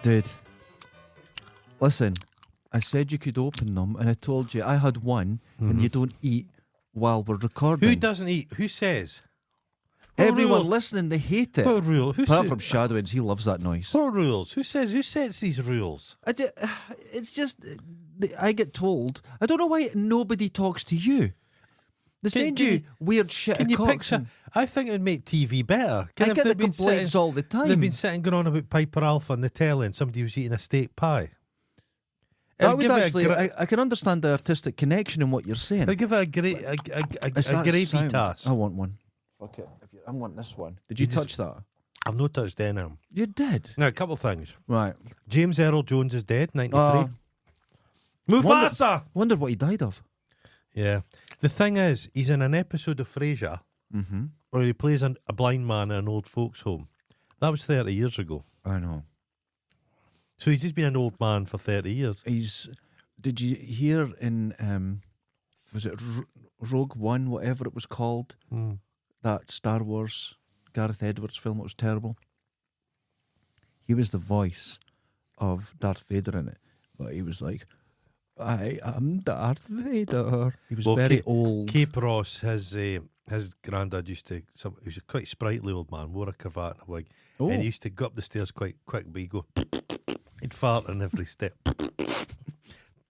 Dude, listen, I said you could open them, and I told you I had one, and you don't eat while we're recording. Who doesn't eat? Who says? What Everyone rules? listening, they hate it. What rule? Who Apart says? from Shadowins, he loves that noise. What rules? Who says? Who sets these rules? It's just, I get told. I don't know why nobody talks to you. They send can you you- weird shit. Can at you Cox picture? and- I think it would make TV better. I get the complaints all the time. They've been sitting going on about Piper Alpha and the telly, and somebody was eating a steak pie. That I'd would give it a actually, gra- I can understand the artistic connection in what you're saying. I'd give it a great, It's that gravy sound. task. I want one. Fuck it. I want this one. Did you touch that? I've no touched any of them. You did. Now, a couple of things. Right. James Earl Jones is dead, 93. Uh, Mufasa! Wonder what he died of. Yeah. The thing is, he's in an episode of Frasier Mm-hmm. where he plays a blind man in an old folks' home. That was 30 years ago. I know. So he's just been an old man for 30 years. Did you hear in, was it Rogue One, whatever it was called? Mm. That Star Wars Gareth Edwards film, it was terrible. He was the voice of Darth Vader in it, but he was like, I am Darth Vader. He was very old. Cape Ross, his granddad used to, he was a quite sprightly old man, wore a cravat and a wig, Oh. and he used to go up the stairs quite quick, but he'd go, he'd fart on every step.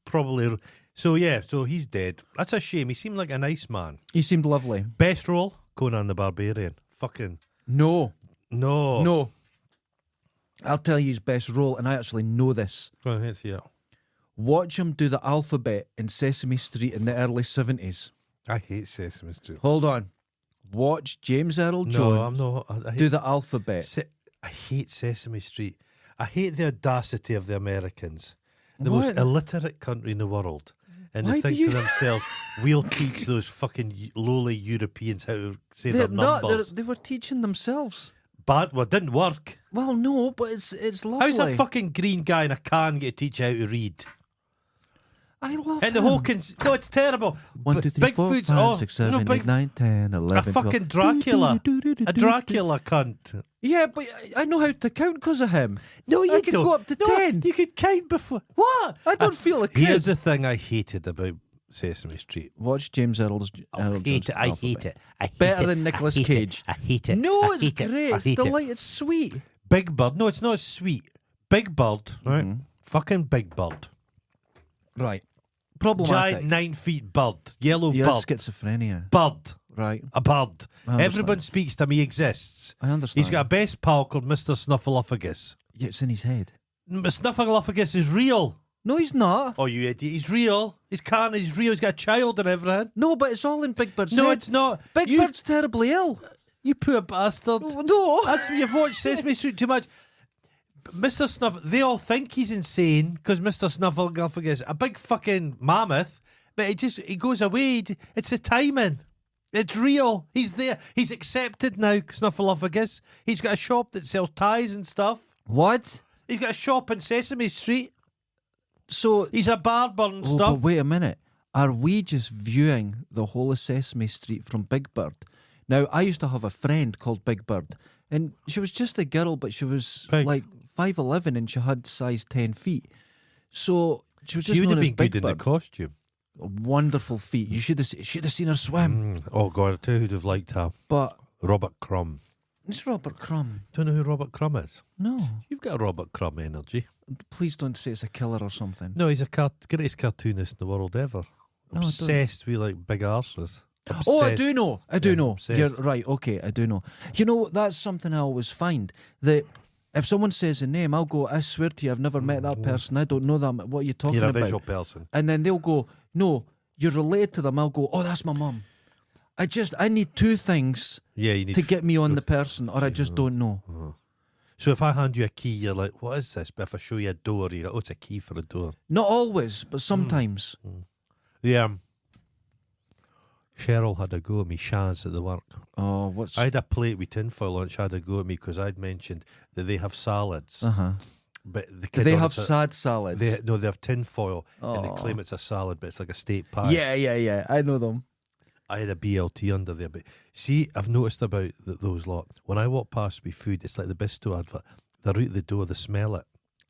Probably. So yeah, so he's dead. That's a shame. He seemed like a nice man. He seemed lovely. Best role? Conan the Barbarian. Fucking No. no. I'll tell you his best role, and I actually know this. Well, yeah. Watch him do the alphabet in Sesame Street in the early 70s. I hate Sesame Street. Hold on. Watch James Earl No, Jones I'm not. I hate, do the alphabet. I hate Sesame Street. I hate the audacity of the Americans. The What? most illiterate country in the world. And Why they do think you- to themselves, we'll teach those fucking lowly Europeans how to say They're their not. numbers. They were teaching themselves. Bad, well, it didn't work. Well, no, but it's lovely. How's a fucking green guy in a can get to teach you how to read? I love And him. the whole no, it's terrible. 1, 2, 3, 4, Bigfoot's 5, 6, 7, 8, Big, 9, 10, 11, a fucking 12. Dracula. A Dracula cunt. Yeah, but I know how to count because of him. No, you I could don't. go up to No, 10. You could count before. What? I don't feel a kid. Here's the thing I hated about Sesame Street. Watch James Earl I Jones hate it. I alphabet. hate it. I hate Better it. than Nicolas I hate Cage. It. I hate it. No, I it's hate it. great. I It's hate it. delight. It's sweet. Big Bird. No, it's not sweet. Big Bird, right? Fucking Big Bird. Right. Problematic. Giant 9 feet bird. Yellow He has bird. schizophrenia. Bird. Right. A bird. I understand. Everyone speaks to him. He exists. I understand. He's got a best pal called Mr. Snuffleupagus. Yeah, it's in his head. Snuffleupagus is real. No, he's not. Oh, you idiot. He's real. He's real. He's got a child and everything. No, but it's all in Big Bird's No, head. it's not. Big You- Bird's terribly ill. You poor bastard. No. That's you've watched Sesame Street too much. Mr. Snuff, they all think he's insane because Mr. Snuffleupagus is a big fucking mammoth, but he goes away. It's the timing. It's real. He's there. He's accepted now, Snuffleupagus. He's got a shop that sells ties and stuff. What? He's got a shop in Sesame Street. So, He's a barber and oh, stuff. but wait a minute. Are we just viewing the whole of Sesame Street from Big Bird? Now, I used to have a friend called Big Bird, and she was just a girl, but she was Big. like 5'11", and she had size 10 feet. So she was just She would known have as been Big good in the Bird. costume. Wonderful feet. You should have seen her swim. Oh, God, I tell you who'd have liked her. But Robert Crumb. it's Robert Crumb. Do you know who Robert Crumb is? No, You've got a Robert Crumb energy. please don't say it's a killer or something. No, he's a greatest cartoonist in the world ever. No, I don't. Obsessed with like big arses. Oh, I Obsessed. do know. I do Yeah, know. obsessed. You're right. Okay, I do know. You know, that's something I always find that if someone says a name, I'll go, I swear to you, I've never met that person. I don't know them. What are you talking You're a about? visual person. And then they'll go, no, you're related to them. I'll go, oh, that's my mum. I need two things Yeah, you need to get me on the person, or I just don't know. So if I hand you a key, you're like, what is this? But if I show you a door, you go, oh, it's a key for a door. Not always, but sometimes. Yeah. Cheryl had a go at me, Shaz at the work. Oh, what's... I had a plate with tinfoil on. She had a go at me because I'd mentioned that they have salads. Uh-huh. But the Do kid they on have it's a- sad salads? they have tinfoil and they Oh. claim it's a salad, but it's like a steak pie. Yeah. I know them. I had a BLT under there, but see, I've noticed about those lot. When I walk past with food, it's like the Bisto advert. They're out the door, they smell it.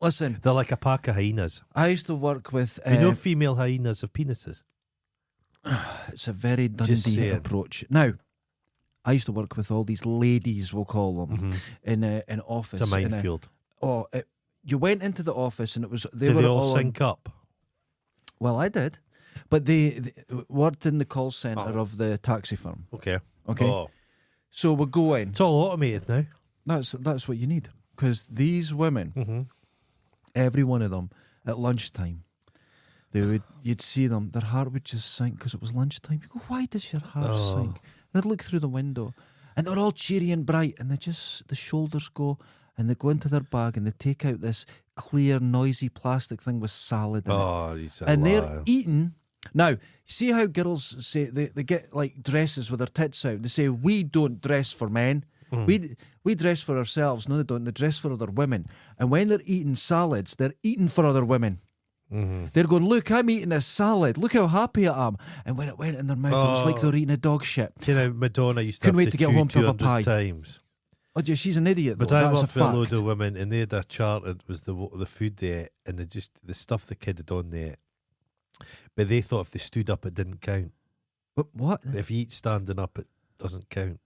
Listen, They're like a pack of hyenas. I used to work with. You know female hyenas have penises? It's a very Just Dundee saying. approach. Now, I used to work with all these ladies, we'll call them, in an office. It's a minefield. You went into the office and it was Do were they all on- sync up? Well, I did, but they worked in the call centre of the taxi firm. Okay. Okay, Oh. so we go in. It's all automated now. That's what you need, because these women, Mm-hmm. every one of them, at lunchtime, you'd see them, their heart would just sink because it was lunchtime. You go, why does your heart sink? And I'd look through the window, and they're all cheery and bright, and the shoulders go, and they go into their bag, and they take out this clear, noisy plastic thing with salad in it. Oh, he's a And liar. they're eating. Now, see how girls say they get like dresses with their tits out. They say, we don't dress for men. We dress for ourselves. No, they don't. They dress for other women. And when they're eating salads, they're eating for other women. They're going, look, I'm eating a salad. Look how happy I am. And when it went in their mouth, it was like they were eating a dog shit. You know, Madonna used to Couldn't have wait to to get chew home to have a 200 pie. times. Oh, dear, she's an idiot, though. But I That's a worked with a load fact. of women, and they had a chart. It was the food they ate, and the stuff the kid had on they ate. But they thought if they stood up, it didn't count. What? If you eat standing up, it doesn't count.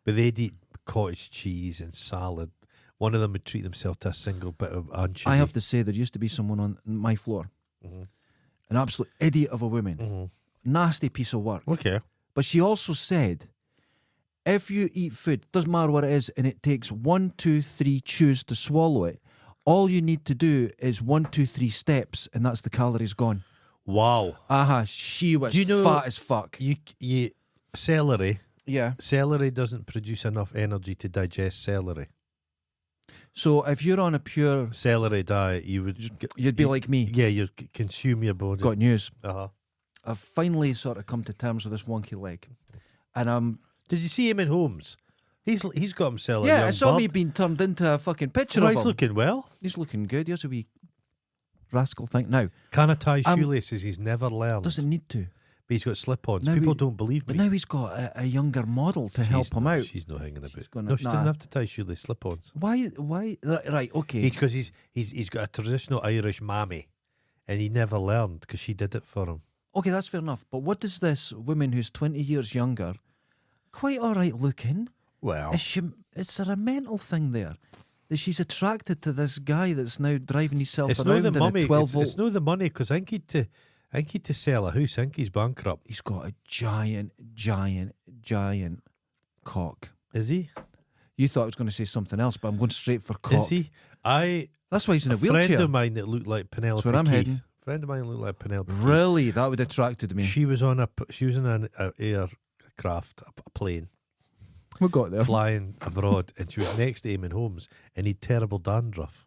But they'd eat cottage cheese and salad. One of them would treat themselves to a single bit of anchovy. I have to say, there used to be someone on my floor, an absolute idiot of a woman, nasty piece of work. Okay. But she also said, if you eat food, doesn't matter what it is, and it takes 1, 2, 3 chews to swallow it, all you need to do is 1, 2, 3 steps, and that's the calories gone. Wow. She was Do you know- fat as fuck. You celery Yeah. doesn't produce enough energy to digest celery. So if you're on a pure, Celery diet, you'd you'd be like me. Yeah, you'd consume your body. Got news. Uh-huh. I've finally sort of come to terms with this wonky leg, and Did you see him in Holmes? He's got himself a yeah, young I saw bird. me being turned into a fucking picture Oh, of he's him. looking well. He's looking good. Here's a wee rascal thing. Now, Can I tie shoelaces? He's never learned. doesn't need to. But he's got slip-ons. Now People he- don't believe But me. now he's got a younger model to help him out. She's not hanging about. She's gonna- No, she nah. didn't have to tie shoelace slip-ons. Why? Right, okay. Because he's got a traditional Irish mammy, and he never learned because she did it for him. Okay, that's fair enough. But what does this woman who's 20 years younger, quite all right looking, Well, is there a mental thing there? That she's attracted to this guy that's now driving himself it's around not the in money. a 12 volt. It's not the money because I think he'd to sell a house. I think he's bankrupt. He's got a giant cock. Is he? You thought I was going to say something else, but I'm going straight for cock. Is he? That's why he's in a friend wheelchair. of mine that looked like Penelope where I'm Keith. heading. Friend of mine looked like Penelope. Keith. Really? That would have attracted me. She was in an aircraft, a plane, We got there. flying abroad, and she was next to him in Holmes, and he'd terrible dandruff.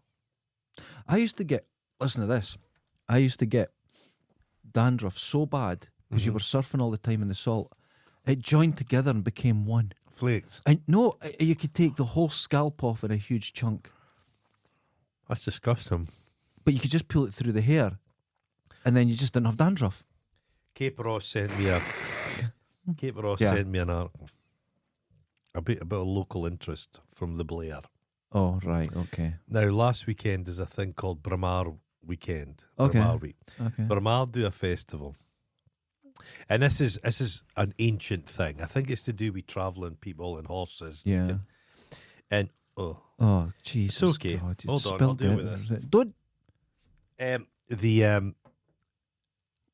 I used to get, listen to this, I used to get dandruff so bad because you were surfing all the time in the salt. It joined together and became one. Flakes. And no, you could take the whole scalp off in a huge chunk, That's disgusting. but you could just pull it through the hair and then you just didn't have dandruff. Cape Ross sent me Yeah. sent me an article. A bit of local interest from the Blair. Oh, right, okay. Now, last weekend is a thing called Bramar Weekend. Okay. Bramar Week. Okay. Bramar do a festival. And this is an ancient thing. I think it's to do with travelling people and horses. Yeah. And Oh, Jesus. It's okay. God, you Hold on, I'll spilled deal it. with this. Don't.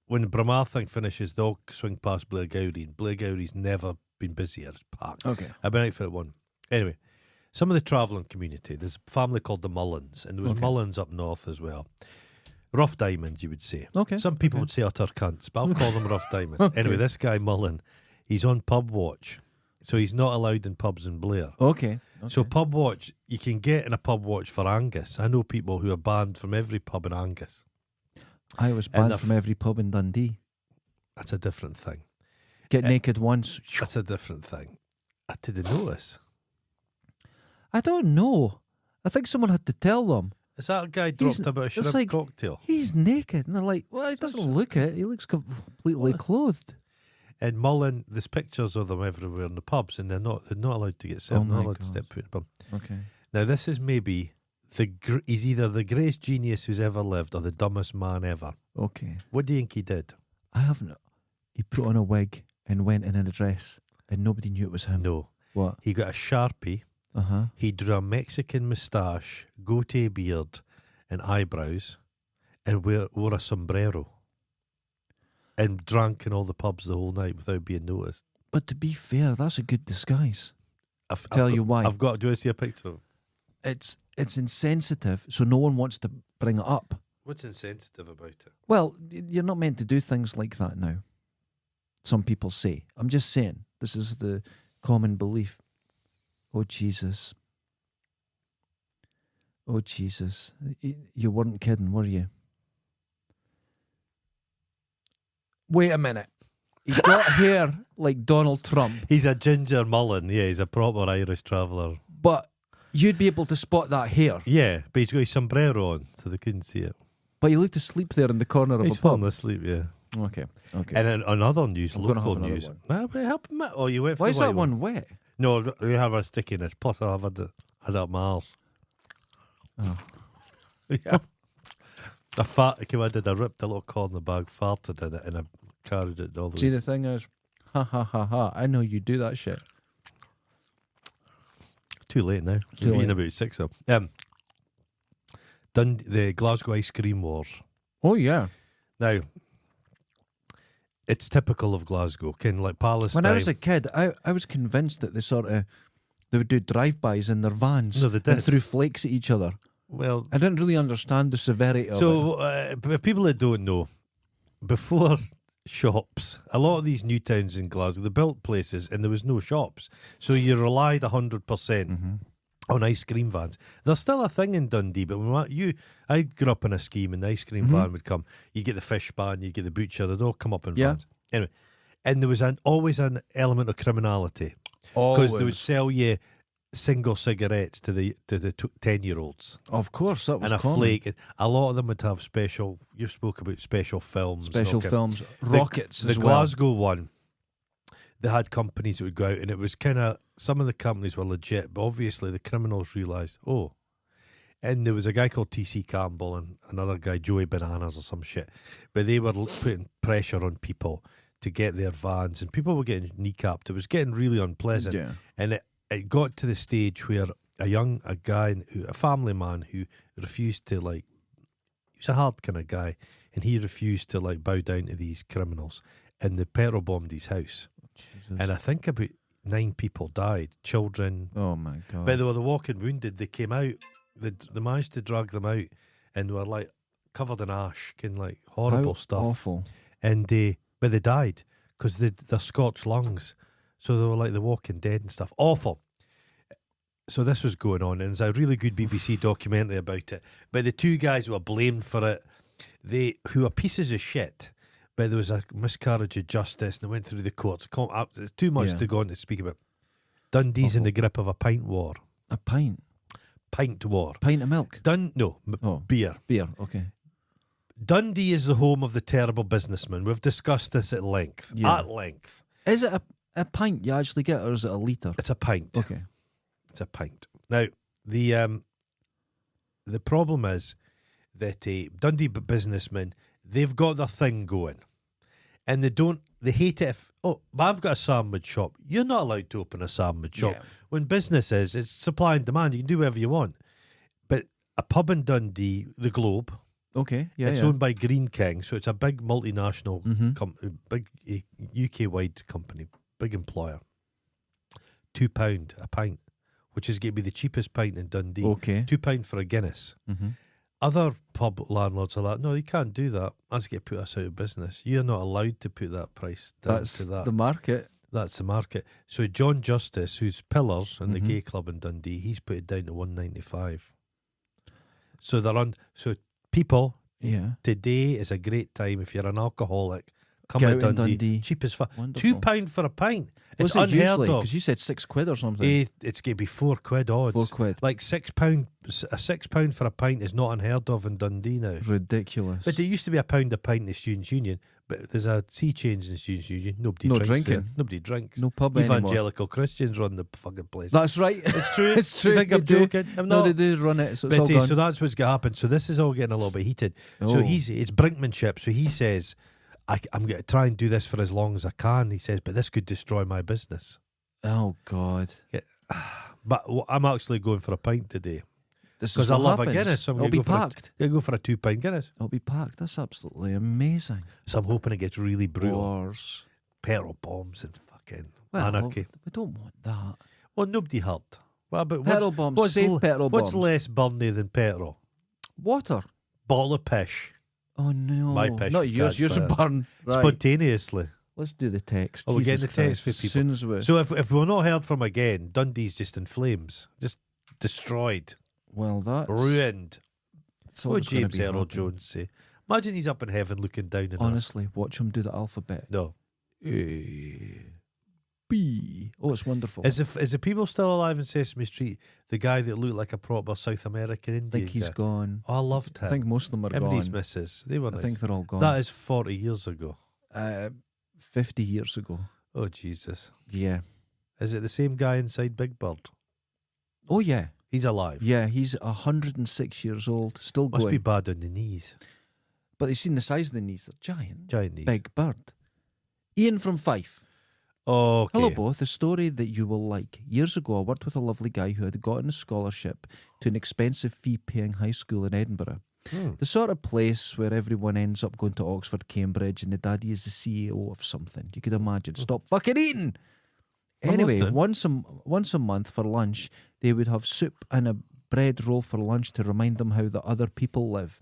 when the Bramar thing finishes, they'll swing past Blair Gowrie, and Blair Gowrie's never been busier. It's packed. Okay. I've been out for it one. Anyway, some of the travelling community, there's a family called the Mullins, and there was Okay. Mullins up north as well. Rough diamonds, you would say. Okay. Some people Okay. would say utter cunts, but I'll call them rough diamonds. Okay. Anyway, this guy Mullen, he's on pub watch, so he's not allowed in pubs in Blair. Okay. So pub watch, you can get in a pub watch for Angus. I know people who are banned from every pub in Angus. I was and banned the from every pub in Dundee. That's a different thing. Get naked once. That's a different thing. I didn't notice. I don't know. I think someone had to tell them. Is that a guy dropped He's- about a it's shrimp like- cocktail? He's naked. And they're like, well, he doesn't look it. He looks completely clothed. And Mullen, there's pictures of them everywhere in the pubs, and they're not allowed to get served. Oh They're not my allowed to God. step foot in the pub. Okay. Now, this is maybe he's either the greatest genius who's ever lived or the dumbest man ever. Okay. What do you think he did? I haven't. He put on a wig and went in a dress, and nobody knew it was him. No. What? He got a Sharpie. He drew a Mexican moustache, goatee beard, and eyebrows, and wore a sombrero. And drank in all the pubs the whole night without being noticed. But to be fair, that's a good disguise. Tell you why. I've got. Do I see a picture? It's insensitive, so no one wants to bring it up. What's insensitive about it? Well, you're not meant to do things like that now. Some people say. I'm just saying, this is the common belief. Oh, Jesus. Oh, Jesus. You weren't kidding, were you? Wait a minute. He's got hair like Donald Trump. He's a ginger mullen. Yeah, he's a proper Irish traveller. But you'd be able to spot that hair. Yeah, but he's got his sombrero on, so they couldn't see it. But he looked asleep there in the corner of He's a pub. falling asleep, yeah. Okay. And then another news, I'm gonna local have another news. one. Ah, but help him out. Oh, you went for Why the is white that one wet? No, they have a stickiness. Plus, I've had it up my arse. Oh. Yeah. I ripped a little corn in the bag, farted in it, and I carried it all the See, way. the thing is, ha ha ha ha, I know you do that shit. Too late now. Too We've late. eaten about 6 of them. The Glasgow Ice Cream Wars. Oh, yeah. Now, it's typical of Glasgow. Like Palestine. When I was a kid, I was convinced that they would do drive-bys in their vans No, they and did. threw flakes at each other. Well, I didn't really understand the severity of it. so if people that don't know, before shops, a lot of these new towns in Glasgow, they built places and there was no shops. So you relied 100% Mm-hmm. on ice cream vans. There's still a thing in Dundee, but I grew up in a scheme and the ice cream van would come. You get the fish ban, you get the butcher, they'd all come up in Yeah. vans. Anyway, and there was always an element of criminality because they would sell you single cigarettes to the 10-year-olds. Of course, that was And a common. flake. A lot of them would have special. You spoke about special films. and Special all kind- films, rockets The as well. Glasgow one, they had companies that would go out, and it was kind of, some of the companies were legit, but obviously the criminals realised, oh. And there was a guy called T.C. Campbell and another guy, Joey Bananas or some shit, but they were putting pressure on people to get their vans, and people were getting kneecapped. It was getting really unpleasant. Yeah. And it got to the stage where a family man who refused to, like, he was a hard kind of guy, and he refused to, like, bow down to these criminals, and they petrol bombed his house. Jesus. And I think about 9 people died, children. Oh, my God. But they were the walking wounded. They came out, they managed to drag them out, and they were, like, covered in ash, kind of, like, horrible How stuff. awful. And but they died because they're scorched lungs. So they were like the Walking Dead and stuff. Awful. So this was going on, and there's a really good BBC documentary about it. But the 2 guys who were blamed for it, who are pieces of shit, but there was a miscarriage of justice, and they went through the courts. There's too much Yeah. to go on to speak about. Dundee's in the grip of a pint war. A pint. Pint war. Pint of milk. No, beer. Beer, okay. Dundee is the home of the terrible businessman. We've discussed this at length. Yeah. At length. Is it a pint you actually get, or is it a litre? It's a pint. Okay. It's a pint. Now, the problem is that Dundee businessmen, they've got their thing going, and they hate it but I've got a sandwich shop. You're not allowed to open a sandwich shop. Yeah. When business it's supply and demand. You can do whatever you want. But a pub in Dundee, the Globe, Okay, yeah, it's yeah. owned by Green King, so it's a big multinational Mhm. company, big UK-wide company, big employer. £2 a pint, which is going to be the cheapest pint in Dundee. Okay. £2 for a Guinness. Mm-hmm. Other pub landlords are like, no, you can't do that. That's going to put us out of business. You're not allowed to put that price down That's to that. the market. That's the market. So John Justice, who's Pillars in the Mhm. gay club in Dundee, he's put it down to £1.95. So people, Yeah. today is a great time if you're an alcoholic. coming Get to out in Dundee. Dundee. Cheap as fuck. Wonderful. £2 for a pint. What's It's it unheard usually? of. Because you said £6 or something. It's going to be £4 odds. £4. Like £6. A £6 for a pint is not unheard of in Dundee now. Ridiculous. But there used to be £1 a pint in the Students' Union. But there's a sea change in the Students' Union. Nobody No drinks drinking. there. Nobody drinks. No pub anymore. Evangelical Christians run the fucking place. That's right. It's true. It's true. You think They I'm do. joking? I'm No, not. they do run it, so it's all But, gone. so that's what's going to happen. So this is all getting a little bit heated. So Oh. it's brinkmanship. So he says, I'm going to try and do this for as long as I can. He says, but this could destroy my business. Oh, God. But I'm actually going for a pint today This is because I what love happens. a Guinness. So I'm It'll going be packed. to go for a £2 Guinness. It'll be packed. That's absolutely amazing. So I'm hoping it gets really brutal. Wars. Petrol bombs and fucking Well, anarchy. we don't want that. Well, nobody hurt. What about Petrol bombs. Safe petrol What's bombs. less burny than petrol? Water. Bottle of pish. Oh, no. My pish Not would yours. catch Yours fire. would burn. Right. Spontaneously. Let's do the text. Oh, we're getting Jesus the text Christ. for As people. soon as we... So if we're not heard from again, Dundee's just in flames. Just destroyed. well, that's... Ruined. that's all What would that's gonna James be Earl happening. Jones say? Imagine he's up in heaven looking down on us. Honestly, watch him do the alphabet. No. A, B. Oh, it's wonderful. Is the people still alive in Sesame Street? The guy that looked like a proper South American I Indian think he's guy? gone. Oh, I loved him. I think most of them are Him and his gone. missus. They were I nice. think they're all gone. That is 40 years ago. 50 years ago. Oh, Jesus. Yeah. Is it the same guy inside Big Bird? Oh, yeah. He's alive. Yeah, he's 106 years old, still Must going. be bad on the knees. But you've seen the size of the knees. They're giant. Giant knees. Big Bird. Ian from Fife. Okay. Hello, both. A story that you will like. Years ago, I worked with a lovely guy who had gotten a scholarship to an expensive fee-paying high school in Edinburgh. Hmm. The sort of place where everyone ends up going to Oxford, Cambridge, and the daddy is the CEO of something. You could imagine. Stop fucking eating! I'm Anyway, listening. once a month for lunch, they would have soup and a bread roll for lunch to remind them how the other people live.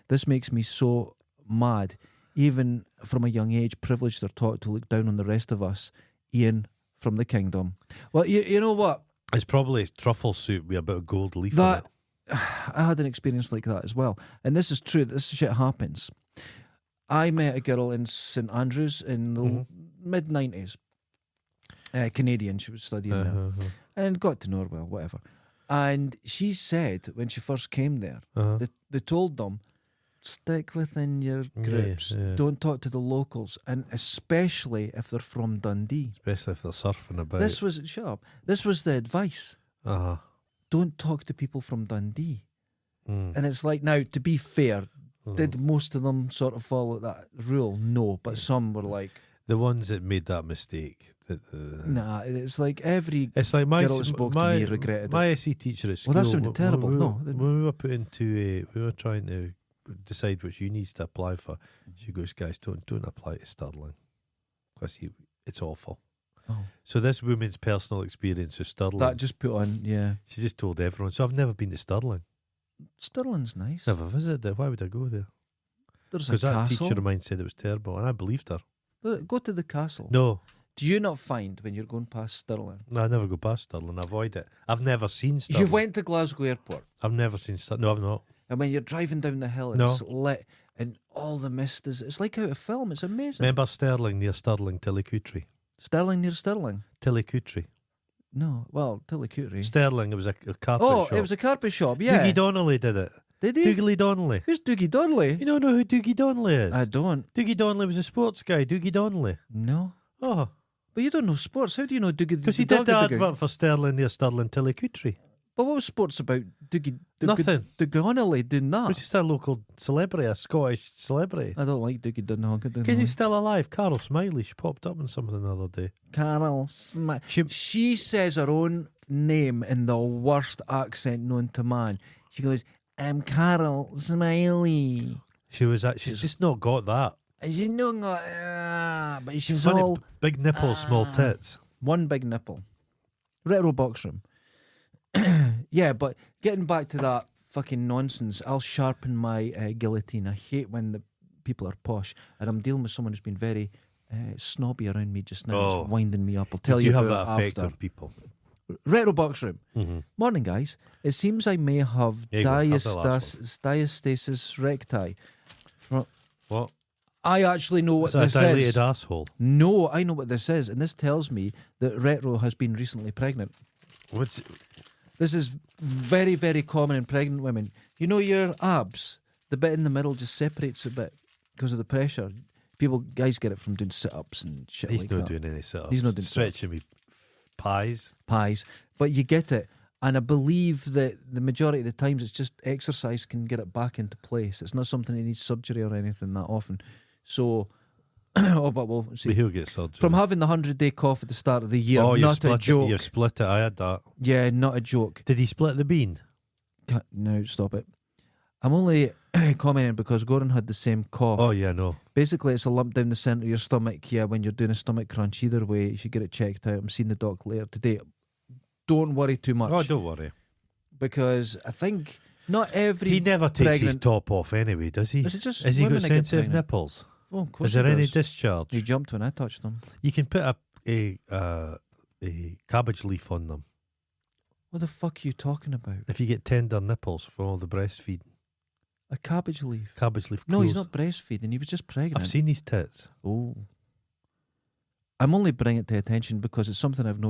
This makes me so mad. Even from a young age, privileged or taught to look down on the rest of us. Ian from the Kingdom. Well, you know what? It's probably truffle soup with a bit of gold leaf That in it. I had an experience like that as well. And this is true. This shit happens. I met a girl in St Andrews in the mid-90s. Canadian. She was studying there. And got to know her well, whatever. And she said when she first came there, they told them, stick within your groups. yeah. Don't talk to the locals. And especially if they're from Dundee. Especially if they're surfing about. This was, shut up. This was the advice. Uh-huh. Don't talk to people from Dundee. Mm. And it's like, now, to be fair, did most of them sort of follow that rule? No, but some were like, The ones that made that mistake. nah, it's like every It's like my girl that spoke to me regretted my it. SE teacher at school. Well, that sounded terrible. When we, No, when we were put into we were trying to decide which unis to apply for. She goes, guys, don't apply to Stirling because it's awful. Oh. So this woman's personal experience of Stirling, That just put on, yeah. she just told everyone. So I've never been to Stirling. Stirling's nice. Never visited it. Why would I go there? There's a Because that castle. teacher of mine said it was terrible, and I believed her. Go to the castle. No, Do you not find when you're going past Stirling? no, I never go past Stirling. I avoid it. I've never seen Stirling. You've went to Glasgow Airport, I've never seen Stirling. No, I've not. and when you're driving down the hill, and No. it's lit, and all the mist is, it's like out of film. It's amazing. Remember Stirling near Stirling, Tillicootree? Stirling near Stirling? Tillicootree. No, well, Tillicootree. Sterling, it was a carpet Oh, shop. it was a carpet shop, yeah. Doogie Donnelly did it. Did he? Dougie Donnelly. Who's Doogie Donnelly? You don't know who Dougie Donnelly is? I don't. Dougie Donnelly was a sports guy. Dougie Donnelly. No. Oh, But you don't know sports. How do you know Doogie? because he did the advert for Sterling near Stirling, Tillicootree. But what was sports about Doogie? Nothing. Doogie Donnelly doing It that. was just a local celebrity, a Scottish celebrity. I don't like Doogie Donnelly. Can you still alive? Carol Smiley. She popped up on something the other day. Carol Smith. She- She says her own name in the worst accent known to man. She goes, I'm Carol Smiley. She's just not got that. And she's not got, but she's Funny, all big nipples, small tits. one big nipple. Retro box room. Yeah, but getting back to that fucking nonsense, I'll sharpen my guillotine. I hate when the people are posh, and I'm dealing with someone who's been very snobby around me just now. Oh. It's winding me up. I'll tell you you have about that it effect after. on people. Retro box room. Mm-hmm. Morning, guys. It seems I may have There you go, have the last diastasis recti. What? I actually know what Is that this a dilated is. asshole? No, I know what this is, and this tells me that Retro has been recently pregnant. What's This is very, very common in pregnant women. You know your abs, the bit in the middle just separates a bit because of the pressure. Guys get it from doing sit-ups and shit he's like not that. doing any sit-ups. He's not doing stretching me pies. But you get it. And I believe that the majority of the times it's just exercise can get it back into place. It's not something that needs surgery or anything that often. So, but we'll see. But he'll get surgery. From having the 100-day cough at the start of the year, you've not a split joke. it. You've split it. I had that. Yeah, not a joke. Did he split the bean? No, stop it. I'm only commenting because Gordon had the same cough. Oh yeah, no. Basically, it's a lump down the centre of your stomach. Yeah, when you're doing a stomach crunch. Either way, you should get it checked out. I'm seeing the doc later today. Don't worry too much. Oh, don't worry. Because I think not every He never takes his pregnant- top off anyway, does he? Is it just Has he women got that get sensitive pregnant? nipples? Oh, of course Is there he any does. discharge? He jumped when I touched them. You can put a cabbage leaf on them What the fuck are you talking about? if you get tender nipples from all the breastfeeding. A cabbage leaf? Cabbage leaf. No, he's cools. not breastfeeding. He was just pregnant. I've seen his tits. Oh. I'm only bringing it to attention because it's something I've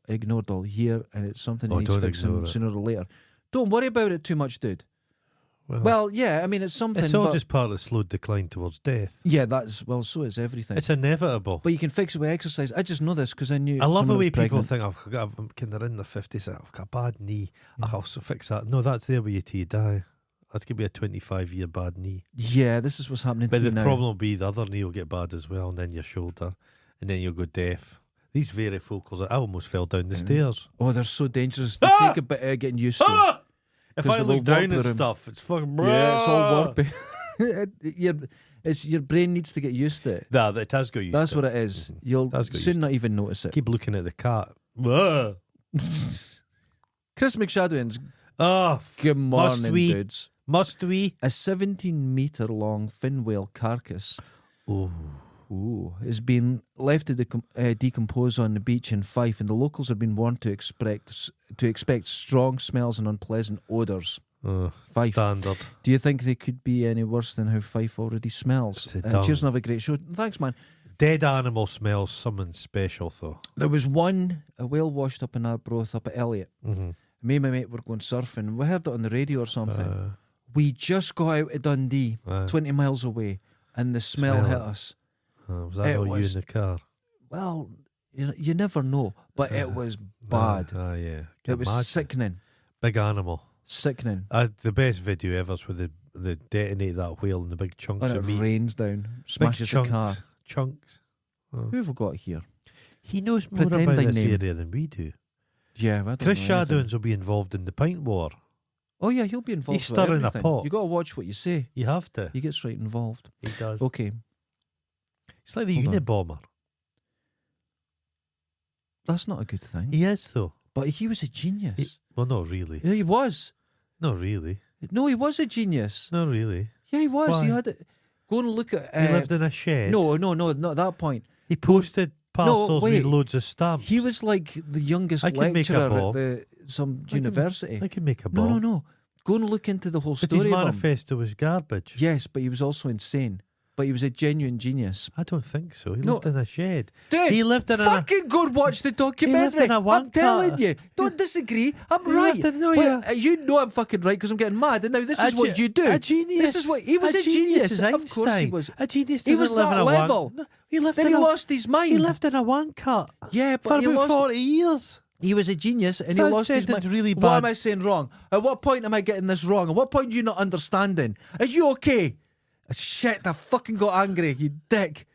ignored all year, and it's something that Oh, needs don't fixing ignore it. sooner or later. Don't worry about it too much, dude. Well, yeah, I mean, it's something. it's all but just part of the slow decline towards death. yeah, so is everything. It's inevitable. But you can fix it with exercise. I just know this because I knew. I love the someone way was people pregnant. think I'm kind of in their 50s. I've got a bad knee. I'll also fix that. No, that's there with you till you die. That's going to be a 25-year bad knee. Yeah, this is what's happening But to the me now. problem will be the other knee will get bad as well, and then your shoulder, and then you'll go deaf. These varifocals, I almost fell down the stairs. Oh, they're so dangerous. They take a bit of getting used to. If 'Cause I they look will down warp at the room. stuff, it's fucking Yeah, it's all warpy. your brain needs to get used to it. Nah, it has got used That's to what it. it is. You'll That's got soon used not even notice it. Keep looking at the cat. Whoa. Chris McShadowins, Oh, good must morning, we? dudes. Must we? A 17-metre long fin whale carcass has been left to decompose on the beach in Fife, and the locals have been warned to expect strong smells and unpleasant odours. Fife. Standard. Do you think they could be any worse than how Fife already smells? It's a Cheers dung. and have a great show. Thanks, man. Dead animal smells something special, though. There was a whale washed up in Arbroath up at Elliot. Mm-hmm. Me and my mate were going surfing. We heard it on the radio or something. We just got out of Dundee, 20 miles away, and the smell hit us. Was that It all you in was- the car? Well, you never know, but it was bad. Yeah. It was sickening. Big animal. Sickening. The best video ever is with the detonate that whale and the big chunks And it of meat. rains down, Big smashes the chunks. car. Chunks. Who have we got here? He knows more Pretend about I this name. area than we do. Yeah, I don't Chris know anything. Shadowins will be involved in the pint war. Oh yeah, he'll be involved. He's with stirring a everything. pot. You got to watch what you say. You have to. He gets right involved. He does. Okay, He's like the Hold on. Unabomber. that's not a good thing. He is, though. But he was a genius. Well, not really. Yeah, he was. Not really. No, he was a genius. Not really. Yeah, he was. He Why? had it. Go and look at. He lived in a shed. No, not at that point. He posted parcels wait. with loads of stamps. He was like the youngest I can make a lecturer at bomb. some I can- university. I can make a bomb. No. Go and look into the whole But his story of him. manifesto was garbage. Yes, but he was also insane. But he was a genuine genius. I don't think so. He No. lived in a shed. Dude, He lived in a- fucking go and watch the documentary. in a I'm one telling car. you. Don't disagree. I'm He right. lived in- no, Wait, yeah. you know I'm fucking right because I'm getting mad. And now this is A what ge- you do. A genius. This is what he was a genius. Is Of course he Einstein. was. A genius He doesn't was live that in a level. one. No, he lived Then in he a, lost his mind. He lived in a one cut Yeah, but for he about lost. 40 years. He was a genius and he That lost his sounded mind. really What bad. am I saying wrong? At what point am I getting this wrong? At what point do you not understanding? Are you okay? Shit, I fucking got angry, you dick.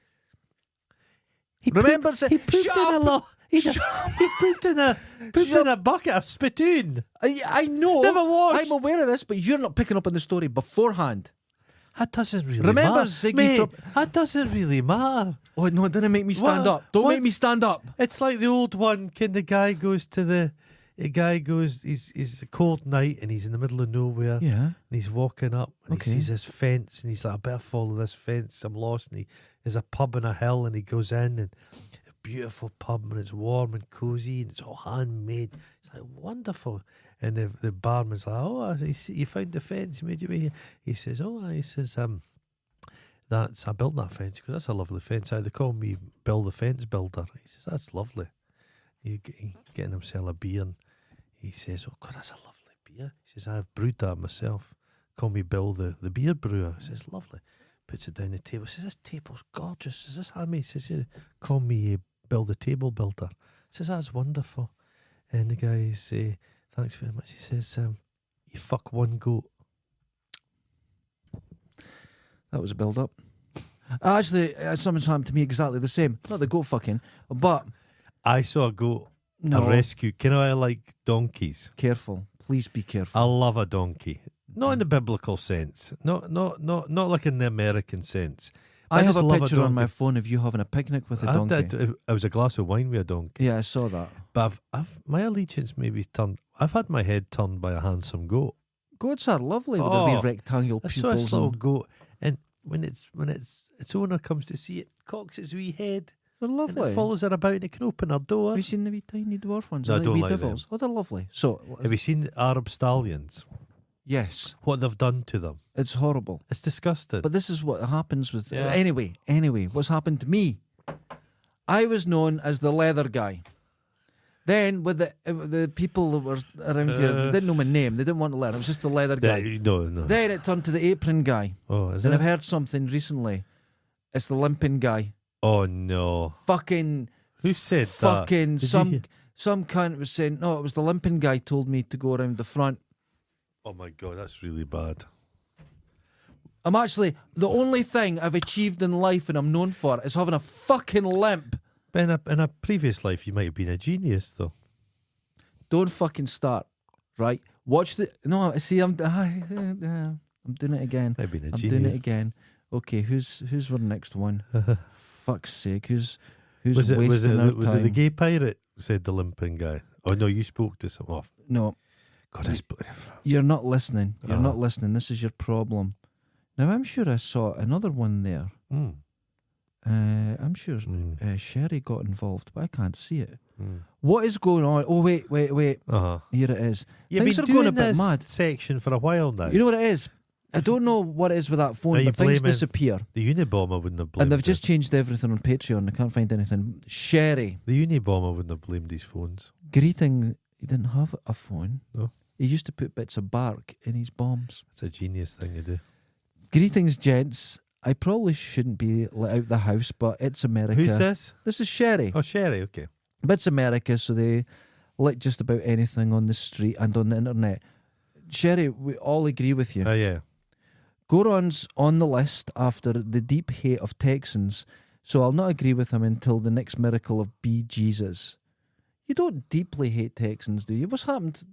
Remember he saying, pooped shut in a up. lot. He pooped in a bucket of spittoon. I know. Never washed. I'm aware of this, but you're not picking up on the story beforehand. That doesn't really Remember matter. Ziggy Mate, from- that doesn't really matter. Oh no, it didn't make me stand What? up. Don't make What's- me stand up. It's like the old one. The guy goes to the guy goes. He's a cold night and he's in the middle of nowhere. Yeah. And he's walking up and Okay. he sees this fence and he's like, I better follow this fence. I'm lost. And there's a pub on a hill and he goes in and a beautiful pub and it's warm and cozy and it's all handmade. It's like wonderful. And the barman's like, oh, you found the fence. Made you be here. He says, oh, he says, I built that fence because that's a lovely fence. They call me Bill the Fence Builder. He says, that's lovely. He getting himself a beer and he says, oh God, that's a lovely beer. He says, I've brewed that myself. Call me Bill the beer brewer. He says, lovely. Puts it down the table. He says, this table's gorgeous. Is this hammy? He says, yeah. Call me Bill the Table Builder. He says, that's wonderful. And the guy says, thanks very much. He says, you fuck one goat. That was a build-up. Actually, something's happened to me exactly the same. Not the goat fucking, but I saw a goat, no. a rescue. Can I like donkeys? Careful. Please be careful. I love a donkey. Not in the biblical sense. Not like in the American sense. I have just a love picture on donkey. my phone of you having a picnic with a donkey. It was a glass of wine with a donkey. Yeah, I saw that. But I've my allegiance maybe turned. I've had my head turned by a handsome goat. Goats are lovely with their Oh, wee rectangular I saw this pupils. little And goat, and when its owner comes to see it, cocks its wee head, they're and lovely. it follows her about, and it can open her door. Have you seen the wee tiny dwarf ones? No, I They're don't wee like them. devils. Oh, they're lovely. So, Have you seen Arab stallions? yes, What they've done to them? it's horrible. It's disgusting. But this is what happens with... Yeah. Anyway, what's happened to me? I was known as the leather guy. Then, with the people that were around here, they didn't know my name. They didn't want to learn. I was just the leather guy. No. Then it turned to the apron guy. Oh, is Then it? I've heard something recently. It's the limping guy. Oh no! Fucking... Who said that? Fucking Did you some hear- some cunt was saying, no, it was the limping guy told me to go around the front. Oh my God, that's really bad. I'm actually... The only thing I've achieved in life and I'm known for is having a fucking limp. But in a previous life, you might have been a genius, though. Don't fucking start, right? Watch the... No, see, I'm doing it again. Might have been a I'm genius. doing it again. Okay, who's our next one? Fuck's sake, who's Was it wasting our was time? it the gay pirate? Said the limping guy. Oh no, you spoke to some. Oh, No, God, you're not listening. You're Uh-huh. not listening. This is your problem. Now, I'm sure I saw another one there. Mm. I'm sure Mm. Sherry got involved, but I can't see it. Mm. What is going on? Oh, wait. Uh-huh. Here it is. You've Things been are going doing a bit this mad. section for a while now. You know what it is? I don't know what it is with that Are phone, you but things blaming disappear. The Unabomber wouldn't have blamed And they've it. just changed everything on Patreon. I can't find anything. Sherry. The Unabomber wouldn't have blamed his phones. Greeting. He didn't have a phone. No. He used to put bits of bark in his bombs. It's a genius thing to do. Greetings, gents. I probably shouldn't be let out the house, but it's America. Who's this? This is Sherry. Oh, Sherry. Okay. But it's America, so they let just about anything on the street and on the internet. Sherry, we all agree with you. Oh yeah. Goron's on the list after the deep hate of Texans, so I'll not agree with him until the next miracle of Be Jesus. You don't deeply hate Texans, do you? What's happened?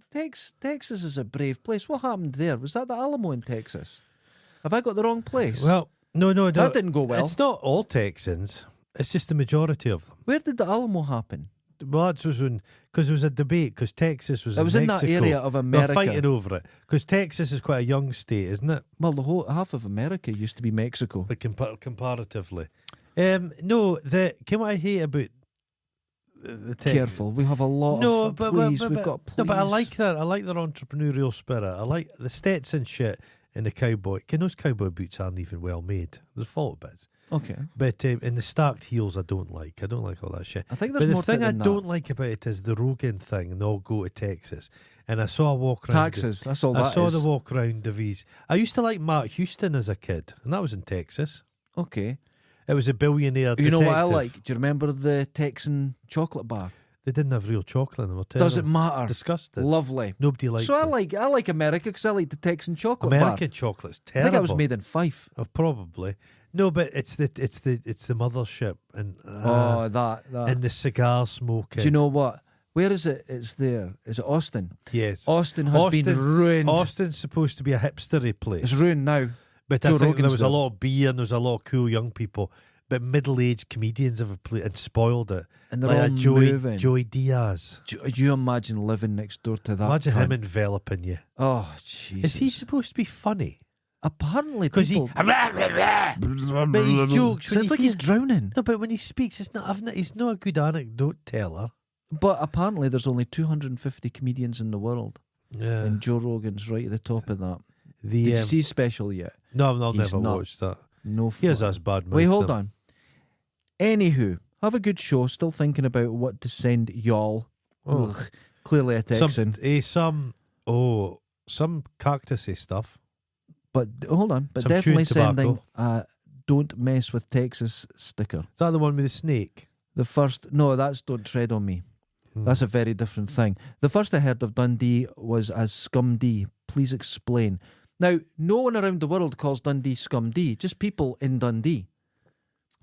Texas is a brave place. What happened there? Was that the Alamo in Texas? Have I got the wrong place? Well, no. that didn't go well. It's not all Texans. It's just the majority of them. Where did the Alamo happen? Well, that was when, because there was a debate, because Texas was It was in that Mexico. area of They're America. fighting over it, because Texas is quite a young state, isn't it? Well, the whole half of America used to be Mexico. Like comparatively. No, what I hate about the Careful, we have a lot of please. We've got please. No, but I like that. I like their entrepreneurial spirit. I like the Stetson shit and the cowboy. Those cowboy boots aren't even well made. There's fault bits. Okay, But in the stacked heels, I don't like. I don't like all that shit. I think there's But the more to it thing I than don't like about it is the Rogan thing, and they all go to Texas. And I saw a walk around. taxes. That's all I that saw is. the walk around of his. I used to like Mark Houston as a kid, and that was in Texas. Okay, It was a billionaire. you know what I detective. like? Do you remember the Texan chocolate bar? They didn't have real chocolate in them. Doesn't matter. Disgusting. Lovely. Nobody liked So I it. like America because I like the Texan chocolate American chocolate's bar. I terrible. think it was made in Fife. Oh, probably. No, but it's the mothership and that. and the cigar smoking. Do you know what? Where is it? It's there. Is it Austin? Yes. Austin has been Austin- ruined. Austin's supposed to be a hipstery place. It's ruined now. But Joe I think there Rogan's was there. a lot of beer and there was a lot of cool young people. But middle-aged comedians have played and spoiled it. And they're like all a moving. Joey Diaz. Do you imagine living next door to that? Imagine cunt? him enveloping you. Oh, Jesus. Is he supposed to be funny? Apparently, Because he... people... But his jokes... when Sounds you like he's hear- drowning. No, but when he speaks, he's not a good anecdote teller. But apparently, there's only 250 comedians in the world, Yeah. and Joe Rogan's right at the top of that. The Did you see Special yet? no, I've He's never not- watched that. No Here's fun. us bad mouth Wait, hold them. on. Anywho, have a good show. Still thinking about what to send y'all. Oh. Ugh, clearly a Texan. Some cactusy stuff. But hold on. But Some definitely chewed tobacco. sending a "Don't Mess with Texas" sticker. Is that the one with the snake? The first, no, that's "Don't Tread on Me." Hmm. That's a very different thing. The first I heard of Dundee was as Scum D. Please explain. Now, no one around the world calls Dundee Scum D, just people in Dundee.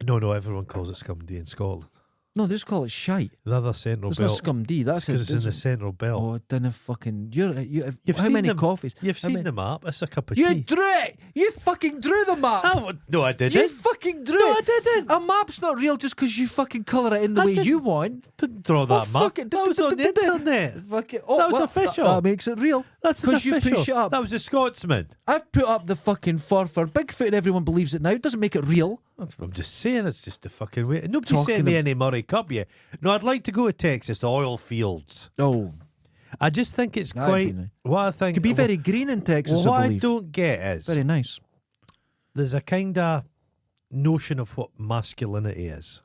No, everyone calls it Scumdee in Scotland. No, they just call it shite. The other Central It's not Belt. Scum D. That's because it's in the Central Belt. Oh, didn't fucking. You've how seen many them- coffees? You've How seen many- the map. It's a cup of You tea. drew it. You fucking drew the map. Oh, no, I didn't. You fucking drew No, it. I didn't. A map's not real just because you fucking colour it in the I way didn't. you want. Didn't draw that map. fuck it. That was on the internet. Fucking, oh, That was well, official. That makes it real. That's an 'Cause you official. push it up. That was a Scotsman. I've put up the fucking for Bigfoot and everyone believes it now. It doesn't make it real. I'm just saying, it's just the fucking way. Nobody Talking sent me of- any Murray Cup yet. No, I'd like to go to Texas, the oil fields. Oh, I just think it's That'd be quite. nice. What I think. it could be very green in Texas, What I I believe. don't get is Very nice. there's a kind of notion of what masculinity is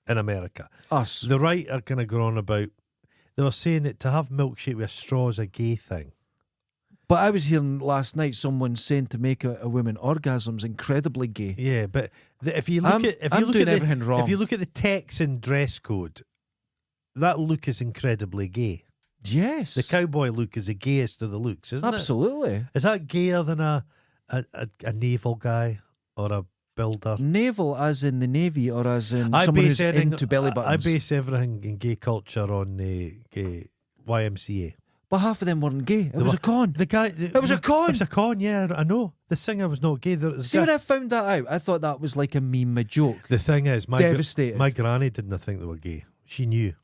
in America. Us. The right are kind of going on about. They were saying that to have milkshake with a straw is a gay thing. But I was hearing last night someone saying to make a woman orgasms incredibly gay. Yeah, but if you look I'm- at if I'm you look doing at everything wrong. if you look at the Texan dress code, that look is incredibly gay. Yes. The cowboy look is the gayest of the looks, isn't it? Absolutely. Is that gayer than a naval guy or a builder? Naval as in the Navy or as in I someone base who's everything- into belly I buttons. base everything in gay culture on the gay YMCA. But half of them weren't gay. It They was were- a con. The guy, It was a con. It was a con. Yeah, I know. The singer was not gay. See, when I found that out, I thought that was like a meme, a joke. the thing is, Devastated. my granny didn't think they were gay. She knew,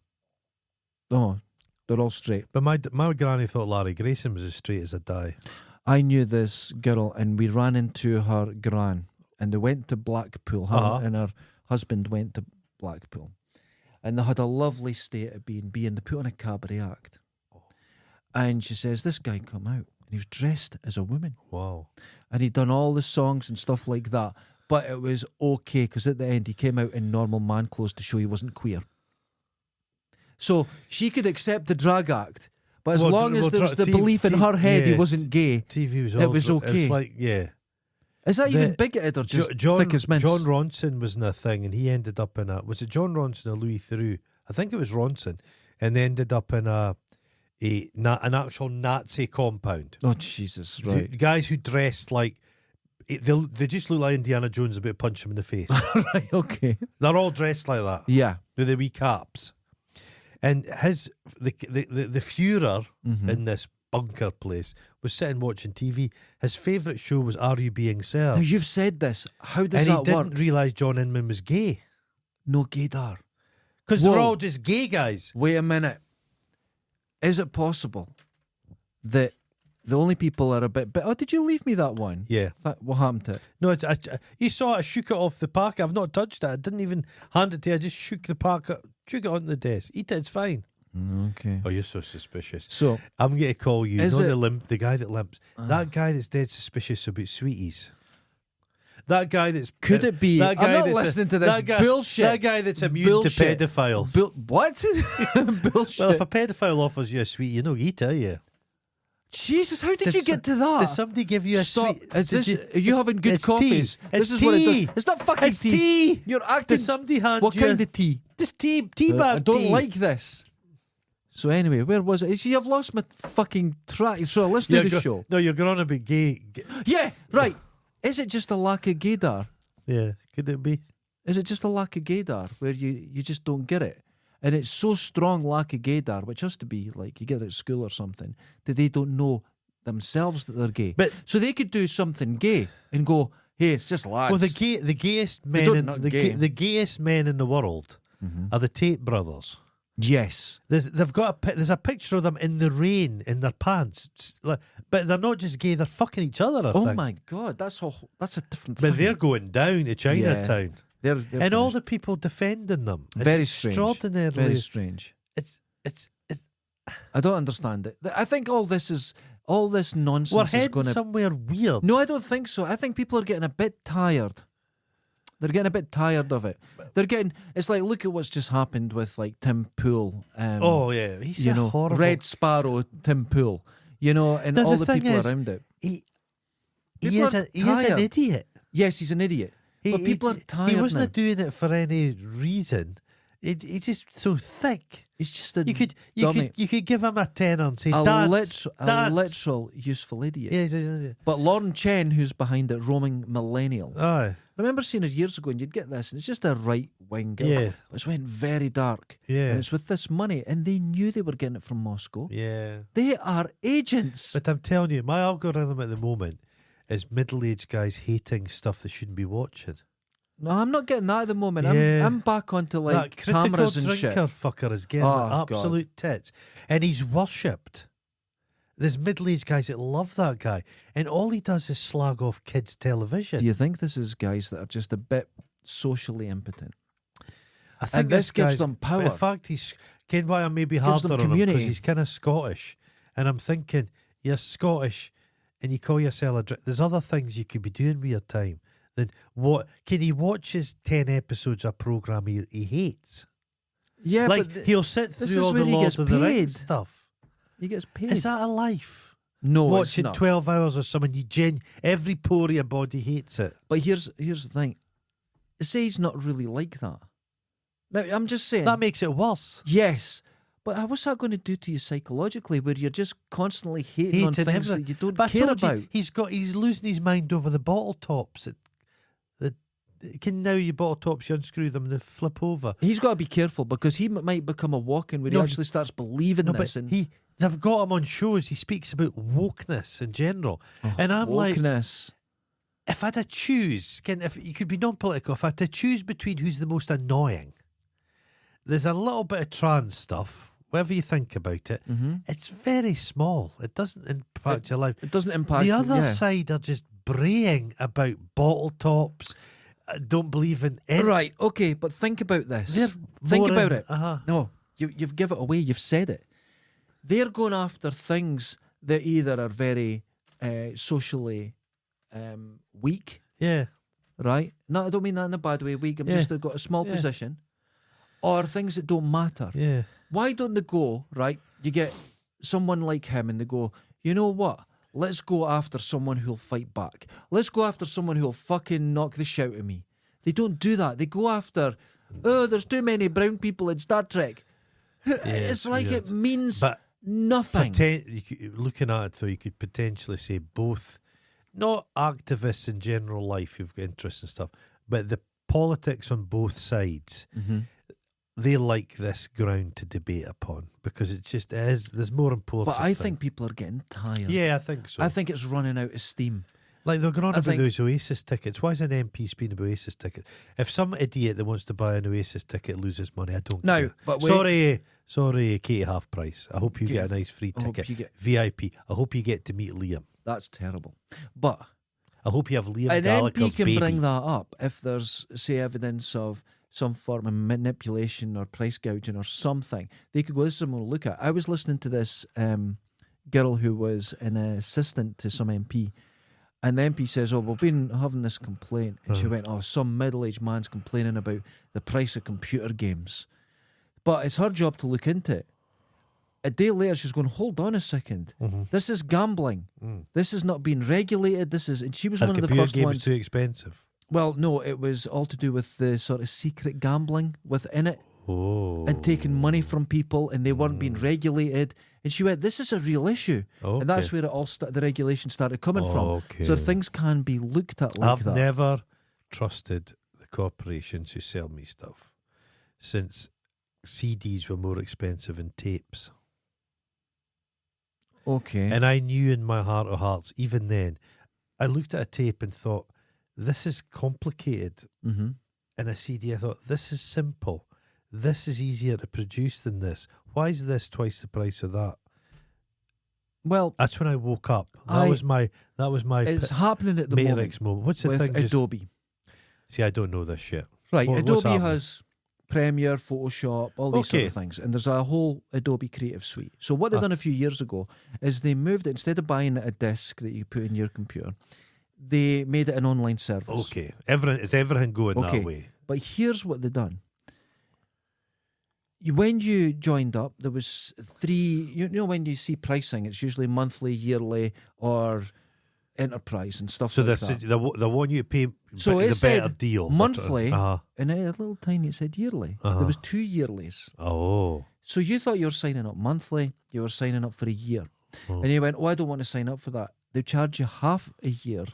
Oh, they're all straight. but my granny thought Larry Grayson was as straight as a die. I knew this girl, and we ran into her gran, and they went to Blackpool. Her Uh-huh. and her husband went to Blackpool, and they had a lovely stay at B&B, and they put on a cabaret act. And she says, this guy come out, and he was dressed as a woman, Wow. and he'd done all the songs and stuff like that. But it was okay, because at the end he came out in normal man clothes to show he wasn't queer. So she could accept the drag act, but as Well, long as there was the TV belief in her head he yeah. wasn't gay, TV was. It was okay. It's like is that even The- bigoted or just John thick as mints? John Ronson was in a thing, and he ended up in a. Was it John Ronson or Louis Theroux? I think it was Ronson, and they ended up in an actual Nazi compound. Oh Jesus! The Right, guys who dressed like they just look like Indiana Jones about to punch him in the face. right, okay, They're all dressed like that yeah. with the wee caps. And the Führer Mm-hmm. in this bunker place was sitting watching TV. His favourite show was Are You Being Now Served? you've said this. How does And he that didn't work? realise John Inman was gay. No gaydar. Because they're Whoa. all just gay guys. Wait a minute. Is it possible that the only people are a bit? Oh, did you leave me that one? Yeah. What happened to it? No, you saw it, I shook it off the packet. I've not touched it. I didn't even hand it to you. I just shook the packet, shook it onto the desk. Eat it, it's fine. Okay. Oh, you're so suspicious. So I'm going to call you. Is You know it- the the guy that limps. That guy that's dead suspicious about sweeties. That guy that's could it be? That guy I'm not that's listening to this that guy, bullshit. That guy that's immune Bullshit. to pedophiles. What? Bullshit. Well, if a pedophile offers you a sweet, you know eat, are you? Jesus, how did Did you so- get to that? Did somebody give you a Stop. sweet? Is Did this, are you having good it's coffees? Tea. This It's is what it tea. does. It's not fucking It's tea. You're acting. Did somebody hand What you kind of tea? This tea bag I don't tea. like this. So anyway, where was it? See, I've lost my fucking track. So let's do You're the show. No, you're going on about gay. Yeah, right. Is it just a lack of gaydar? Yeah, could it be? Is it just a lack of gaydar where you just don't get it? And it's so strong lack of gaydar, which has to be like you get it at school or something, that they don't know themselves that they're gay. But- so they could do something gay and go, hey, it's just lads. Well, the gayest They men, don't- in, not the, gay. the gayest men in the world are the Tate brothers. Yes. They've got there's a picture of them in the rain in their pants, but they're not just gay; they're fucking each other. I Oh think. my God, that's a different But thing. they're going down to Chinatown, They're and all finished. the people defending them. It's Very strange. extraordinarily. Very strange. It's I don't understand it. I think all this is all this nonsense We're is heading going to. somewhere weird. No, I don't think so. I think people are getting a bit tired. They're getting a bit tired of it. They're getting. It's like, look at what's just happened with like Tim Pool. Oh yeah, he's you a know, horrible. Red Sparrow, Tim Pool. You know, and No, all the the thing people is, around it. He People is are he is an tired. idiot. Yes, he's an idiot. But people are tired He wasn't now. doing it for any reason. He's just so thick. He's just a You could dummy. give him a tenner and say, a "Dance, dance." literal useful idiot. Yeah. But Lauren Chen, who's behind it, roaming millennial. Aye. I remember seeing it years ago, and you'd get this, and it's just a right wing girl. Yeah. It's went very dark. Yeah. And it's with this money, and they knew they were getting it from Moscow. Yeah. They are agents. But I'm telling you, my algorithm at the moment is middle-aged guys hating stuff they shouldn't be watching. No, I'm not getting that at the moment. Yeah. I'm back onto like That critical cameras and drinker shit. fucker is getting Oh, absolute tits. And he's worshipped. There's middle-aged guys that love that guy. And all he does is slag off kids' television. Do you think this is guys that are just a bit socially impotent? I think And this gives guy's- them power. In fact, he's Ken why I'm maybe Gives harder them on him community. because he's kind of Scottish, and I'm thinking you're Scottish, and you call yourself a. There's other things you could be doing with your time than what. Can he watches 10 episodes of a program he hates? Yeah, Like but he'll sit this through is all where the he Lord gets of the paid. Rings stuff. he gets paid. Is that a life? no, it's Watching not. 12 hours or something, every pore of your body hates it. But here's the thing. Say he's not really like that. Now, I'm just saying. That makes it worse. Yes. But what's that going to do to you psychologically where you're just constantly hating on Hating things everything. that you don't But I care told you, about? he's losing his mind over the bottle tops. Can now your bottle tops, you unscrew them and they flip over. He's got to be careful because he might become a walk-in where No, he actually starts believing No, this. but And they've got him on shows. He speaks about wokeness in general, and I'm like, wokeness. if I had to choose, if you could be non-political, if I had to choose between who's the most annoying, there's a little bit of trans stuff. Whatever you think about it, it's very small. It doesn't impact your life. It doesn't impact The other yeah. side are just braying about bottle tops. Don't believe in any. Right, okay, but think about this. They're Think more about in- it. uh-huh. No, you've given it away. You've said it. They're going after things that either are very socially weak, Yeah, right? No, I don't mean that in a bad way. Weak. I'm Yeah. just they've got a small Yeah. position, or things that don't matter. yeah. Why don't they go, right? You get someone like him and they go, you know what? Let's go after someone who'll fight back. Let's go after someone who'll fucking knock the shit out of me. They don't do that. They go after, there's too many brown people in Star Trek. It's like weird. it means But nothing. Looking at it though, you could potentially say both, not activists in general life who've got interests and stuff, but the politics on both sides. Mm-hmm. They like this ground to debate upon because it just is. There's more important. But I things. think people are getting tired. Yeah, I think so. I think it's running out of steam. Like they're going on I about think- those Oasis tickets. Why is an MP speaking about Oasis tickets? If some idiot that wants to buy an Oasis ticket loses money, I don't No, care. but wait. Sorry, Katie Half Price. I hope you get a nice free I hope ticket. you get- VIP. I hope you get to meet Liam. That's terrible. But I hope you have Liam an Gallagher's MP can baby. bring that up if there's, say, evidence of some form of manipulation or price gouging or something. They could go, this is something we'll look at. I was listening to this girl who was an assistant to some MP, and the MP says, we've been having this complaint. And she went, some middle-aged man's complaining about the price of computer games. But it's her job to look into it. A day later, she's going, hold on a second. This is gambling. This is not being regulated. And she was Her one of the computer first game ones. was too expensive. Well, no, it was all to do with the sort of secret gambling within it Oh. and taking money from people, and they weren't being regulated. And she went, this is a real issue. Okay. And that's where it all the regulation started coming from. Okay. So things can be looked at like I've that. never trusted the corporations who sell me stuff since CDs were more expensive than tapes. Okay. And I knew in my heart of hearts, even then, I looked at a tape and thought, this is complicated. Mm-hmm. And a CD, I thought, this is simple. This is easier to produce than this. Why is this twice the price of that? Well, That's when I woke up. That was my it's happening at the Matrix moment. What's the with thing? Adobe. See, I don't know this shit. Right, What's Adobe happening? has Premiere, Photoshop, all these sort Okay. of things. And there's a whole Adobe Creative Suite. So what they've done a few years ago is they moved it, instead of buying a disc that you put in your computer, they made it an online service. Okay. Is everything going Okay. that way? But here's what they've done. When you joined up, there was three. You know, when you see pricing, it's usually monthly, yearly, or enterprise and stuff So like they that. want you to pay So the it said better deal. monthly. Uh-huh. And a little tiny, it said yearly. Uh-huh. There was 2 yearlies. Oh. So you thought you were signing up monthly, you were signing up for a year. Oh. And you went, I don't want to sign up for that. They charge you half a year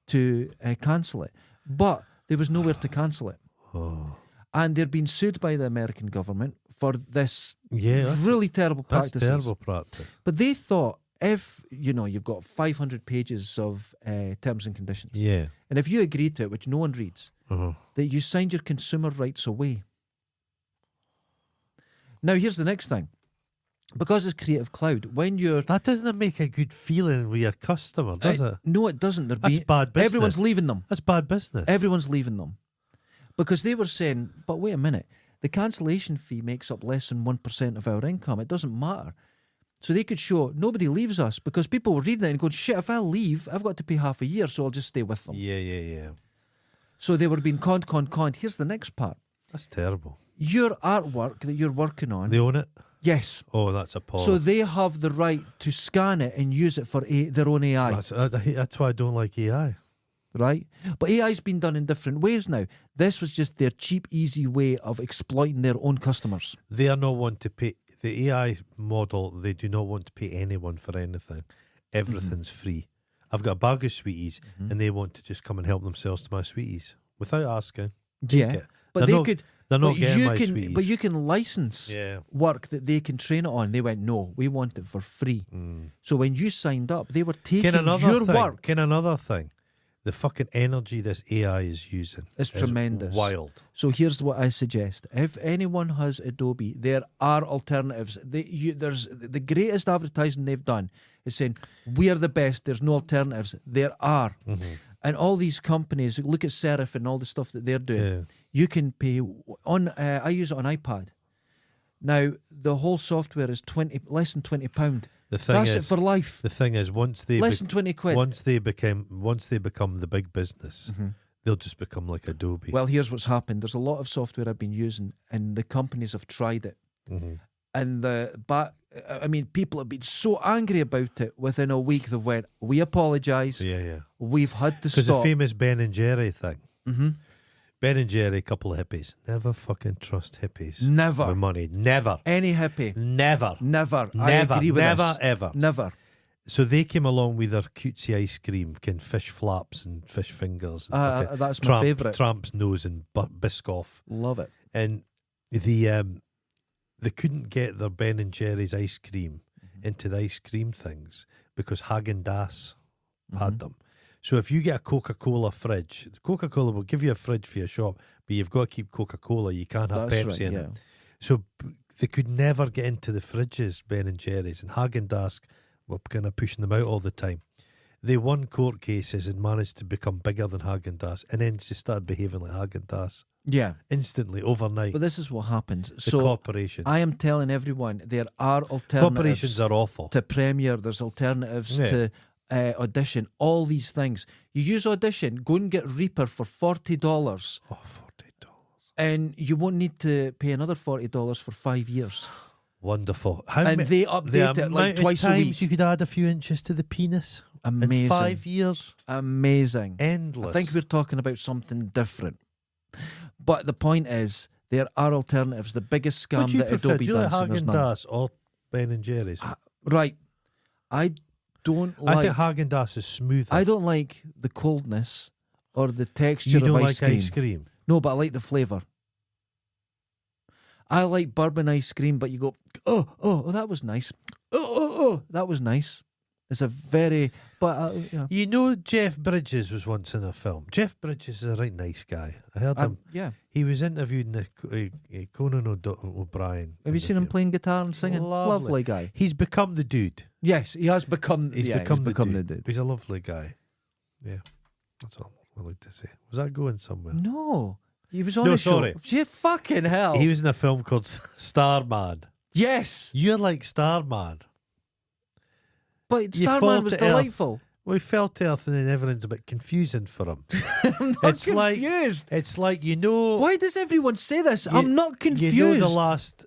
to cancel it. But there was nowhere to cancel it. Oh. And they're being sued by the American government for this Yeah. That's, really terrible that's practices. terrible practice. But they thought, if, you've got 500 pages of terms and conditions, Yeah. and if you agree to it, which no one reads, Uh-huh. that you signed your consumer rights away. Now, here's the next thing. Because it's Creative Cloud, when you're... That doesn't make a good feeling with your customer, does it? No, it doesn't. That's bad business. Everyone's leaving them. That's bad business. Everyone's leaving them. Because they were saying, but wait a minute, the cancellation fee makes up less than 1% of our income. It doesn't matter. So they could show nobody leaves us, because people were reading it and going, shit, if I leave, I've got to pay half a year, so I'll just stay with them. Yeah. So they were being conned. Here's the next part. That's terrible. Your artwork that you're working on, They own it? yes. Oh, that's appalling. So they have the right to scan it and use it for their own AI, That's why I don't like AI. right? But AI's been done in different ways now. This was just their cheap, easy way of exploiting their own customers. They are not one to pay. The AI model, they do not want to pay anyone for anything. Everything's free. I've got a bag of sweeties and they want to just come and help themselves to my sweeties without asking. Yeah, it. but They're they not- could. They're not but getting you my can, sweeties. but you can license Yeah. work that they can train it on. They went, no, we want it for free. So when you signed up, they were taking your work. Can another thing. The fucking energy this AI is using It's is tremendous. wild. So here's what I suggest. If anyone has Adobe, there are alternatives. There's the greatest advertising they've done is saying, we are the best, there's no alternatives. There are. And all these companies, look at Serif and all the stuff that they're doing. Yeah. You can pay on, I use it on iPad. Now, the whole software is less than £20. The thing That's is, it for life. the thing is, once they Less than 20 quid. once they become the big business, they'll just become like Adobe. Well, here's what's happened. There's a lot of software I've been using, and the companies have tried it. And people have been so angry about it. Within a week, they've went, we apologise. yeah. We've had to Because the stop. famous Ben and Jerry thing. Ben and Jerry, a couple of hippies. Never fucking trust hippies. Never. With money. Never. Any hippie. Never. Never. I Never. agree with Never, this. ever. Never. So they came along with their cutesy ice cream, fish flaps and fish fingers. And fucking That's my favourite. Tramp's nose and Biscoff. Love it. And they couldn't get their Ben and Jerry's ice cream into the ice cream things because Häagen-Dazs had them. So if you get a Coca-Cola fridge, Coca-Cola will give you a fridge for your shop, but you've got to keep Coca-Cola. You can't have That's Pepsi right, in yeah. it. So they could never get into the fridges, Ben and Jerry's, and Häagen-Dazs were kind of pushing them out all the time. They won court cases and managed to become bigger than Häagen-Dazs, and then just started behaving like Häagen-Dazs Yeah. instantly, overnight. But this is what happens. The So corporation. I am telling everyone there are alternatives Corporations are awful. to Premiere. There's alternatives Yeah. to Audition. All these things. You use Audition. Go and get Reaper for $40, Oh, $40. and you won't need to pay another $40 for 5 years. Wonderful. And they update it like twice a week. You could add a few inches to the penis. Amazing. In 5 years. Amazing. Endless. I think we're talking about something different. But the point is, there are alternatives. The biggest scam What do you that prefer? Adobe Do you like does, and there's none. Häagen-Dazs or Ben and Jerry's? Right. I don't I like. think Häagen-Dazs is smoother. I don't like the coldness or the texture You of don't ice like cream. ice cream? No, but I like the flavour. I like bourbon ice cream, but you go, oh, that was nice. Oh, that was nice. It's a very, but yeah. You know Jeff Bridges was once in a film. Jeff Bridges is a right nice guy. I heard him. Yeah. He was interviewed in the Conan O'Brien. Have you seen him interview. playing guitar and singing? Lovely. Lovely guy. He's become the dude. Yes, he has become. He's yeah, become, he's the, become dude. the dude. He's a lovely guy. Yeah, that's all I like to say. Was that going somewhere? No, He was on No, a show. sorry. Yeah, fucking hell. He was in a film called Starman. Yes. You're like Starman. But You fall Starman was to earth. delightful. We fell to earth and then everything's a bit confusing for him. I'm not It's like- confused. It's like, you know... Why does everyone say this? you- I'm not confused. You know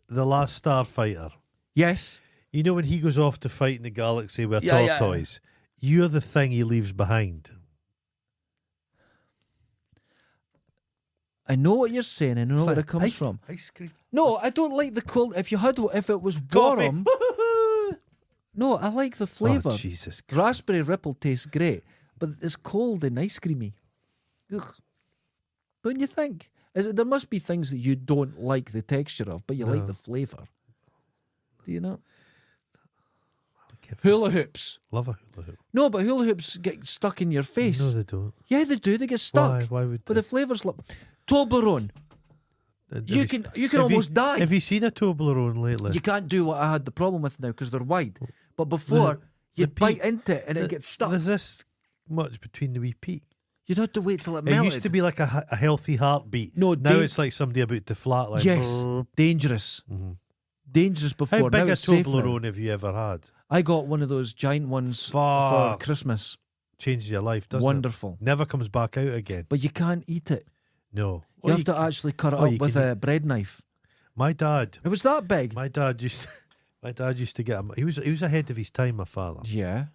the last Starfighter? Yes. You know when he goes off to fight in the galaxy with Yeah, yeah. tortoise? You're the thing he leaves behind. I know what you're saying. I know It's where like it comes from. Ice cream. No, I don't like the cold. If it was Coffee. warm. No, I like the flavour. Oh, Jesus Christ. Raspberry Ripple tastes great, but it's cold and ice creamy. Ugh. Don't you think? There must be things that you don't like the texture of, but you like No. the flavour. Do you not? Give- Hula hoops. Love a hula hoop. No, but hula hoops get stuck in your face. No, they don't. Yeah, they do. They get stuck. Why would But they? the flavour's like Toblerone. You can almost die. Have you seen a Toblerone lately? You can't do what I had the problem with now because they're wide. But before, The you'd peak- bite into it and it gets stuck. There's this much between the wee peak. You'd have to wait till it It melted. used to be like a healthy heartbeat. No, now dan- it's like somebody about to flatline. Yes, dangerous. Mhm. Dangerous before. How big now a it's safe now. Toblerone have you ever had? I got one of those giant ones for Fuck. Christmas. Changes your life, doesn't Wonderful. it? Never comes back out again. But you can't eat it. No. You have to actually cut it oh, up you with can a bread knife. My dad. It was that big. My dad used to get him. He was ahead of his time, my father. Yeah.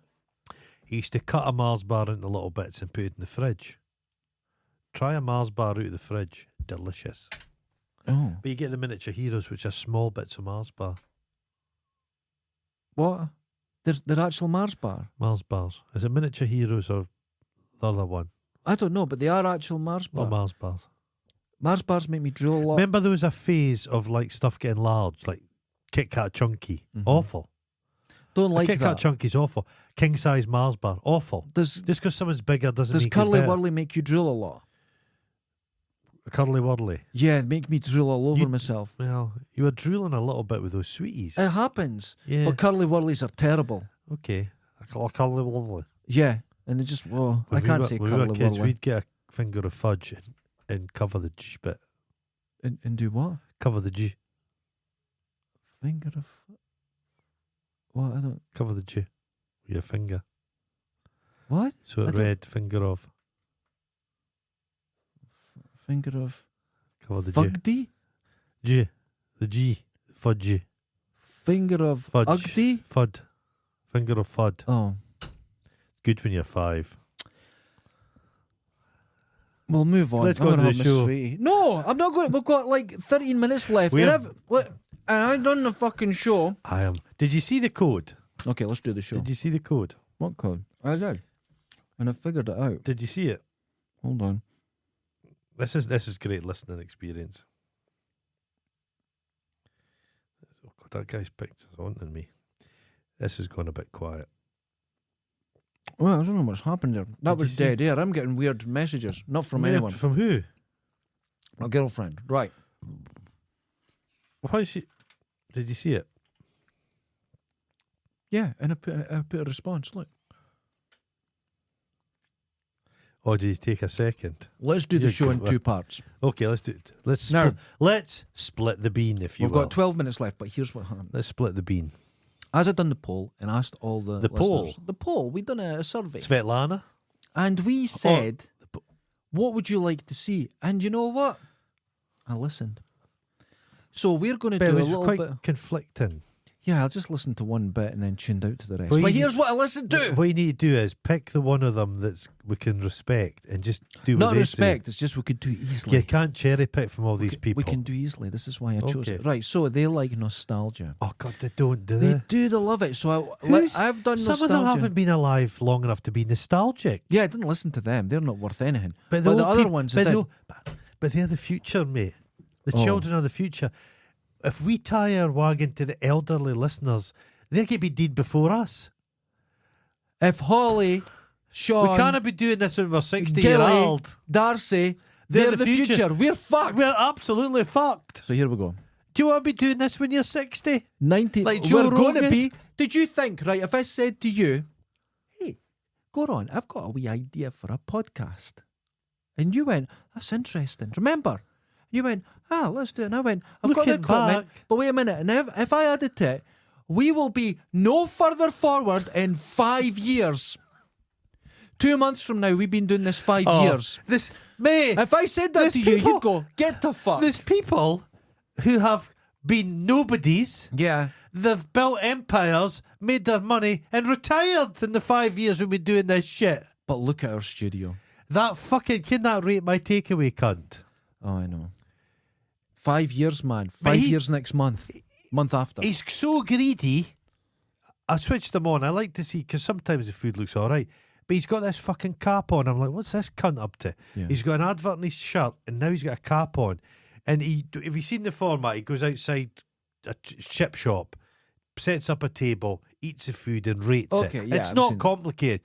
He used to cut a Mars bar into little bits and put it in the fridge. Try a Mars bar out of the fridge. Delicious. Oh. But you get the miniature heroes, which are small bits of Mars bar. What? They're actual Mars bar. Mars bars. Is it miniature heroes or the other one? I don't know, but they are actual Mars Not bar. Mars bars. Mars bars make me drool a lot. Remember there was a phase of like stuff getting large, like Kit Kat Chunky. Mhm. Awful. Don't like Kit that. Kat Chunky's awful. King size Mars bar. Awful. Does Just because someone's bigger doesn't make Curly it better. Wurly make you drool a lot? Curly Wurly. Yeah, make me drool all over You- myself. Well, you were drooling a little bit with those sweeties. It happens. Yeah. But Curly Wurlies are terrible. Okay. I call Curly Wurly. Yeah. And they just, well, I When we can't were- say when we were Curly kids, Wurly. we'd get a finger of fudge and cover the G bit. And do what? Cover the G. Finger of. What? I don't. Cover the G with your finger. What? So I it don't- read finger of. Finger of. Cover the G. Fugdy? G. The G. Fudge. Finger of Fudge. Ugdy? Fud. Finger of fud. Oh. Good when you're 5. We'll move on. Let's I'm go on gonna to the have my show. sweetie. No, I'm not going. We've got like 13 minutes left. We And have- I've done the fucking show. I am. Did you see the code? Okay, let's do the show. Did you see the code? What code? I did. And I figured it out. Did you see it? Hold on. This is great listening experience. Oh God, that guy's picture's haunting me. This has gone a bit quiet. Well, I don't know what's happened there. That Did was you see- dead air. I'm getting weird messages. Not from Weird. anyone. From who? My girlfriend. Right. How is she? Did you see it? Yeah, and I put a response. Look. Or did you take a second? Let's do the You're show in good. 2 parts. Okay, let's do it. Now- Let's split the bean, if you We've will. got 12 minutes left, but here's what happened. Let's split the bean. As I done the poll and asked all the poll? listeners, the poll, we done a survey, Svetlana? and we said, the po- "What would you like to see?" And you know what? I listened. So we're going to But it do a was little quite bit. conflicting. Yeah, I'll just listen to one bit and then tuned out to the rest. Well, but you- here's what I listened to. What you need to do is pick the one of them that we can respect and just do what Not they respect. It's just we could do do. easily. You can't cherry pick from all these people. We can do easily. This is why I chose Okay. it. Right. So they like nostalgia. Oh God, they don't do They that. do. They love it. So Who's- I've done Some nostalgia. of them haven't been alive long enough to be nostalgic. Yeah, I didn't listen to them. They're not worth anything. But old the other peop- ones, I but, did. but they're the future, mate. The Oh. children are the future. If we tie our wagon to the elderly listeners, they could be dead before us. If Holly, Sean, we can't be doing this when we're 60 Gilly, year old. Darcy, they're the future. We're fucked. We're absolutely fucked. So here we go. Do you want to be doing this when you're 60? 90. Like Joe we're going to Rogan? be. Did you think, right, if I said to you, hey, go on, I've got a wee idea for a podcast. And you went, that's interesting. Remember, You went, let's do it. And I went, I've got Looking the equipment, back- but wait a minute. And if I added to it, we will be no further forward in 5 years. 2 months from now, we've been doing this 5 years. This, mate, If I said that there's to you, people- you'd go, get the fuck. there's people who have been nobodies. Yeah. They've built empires, made their money, and retired in the 5 years we've been doing this shit. But look at our studio. That fucking, can that rate my takeaway, cunt? Oh, I know. 5 years, man. But 5 years next month. Month after. He's so greedy. I switched them on. I like to see, because sometimes the food looks all right. But he's got this fucking cap on. I'm like, what's this cunt up to? Yeah. He's got an advert in his shirt, and now he's got a cap on. And if you've seen the format, he goes outside a chip shop, sets up a table, eats the food, and rates Okay, it. yeah, It's I've not seen- complicated.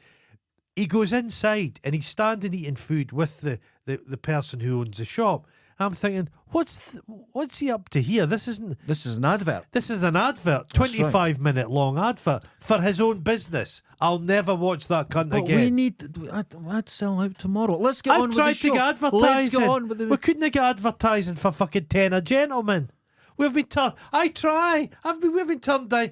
He goes inside and he's standing eating food with the person who owns the shop. I'm thinking, what's he up to here? This is an advert. That's 25-minute long advert for his own business. I'll never watch that cunt But again. we need. I'd sell out tomorrow. Let's get on I've with tried the show. to get advertising. Let's get on with the. We couldn't get advertising for fucking 10 a gentleman. We've been turned. I try. We've been turned down.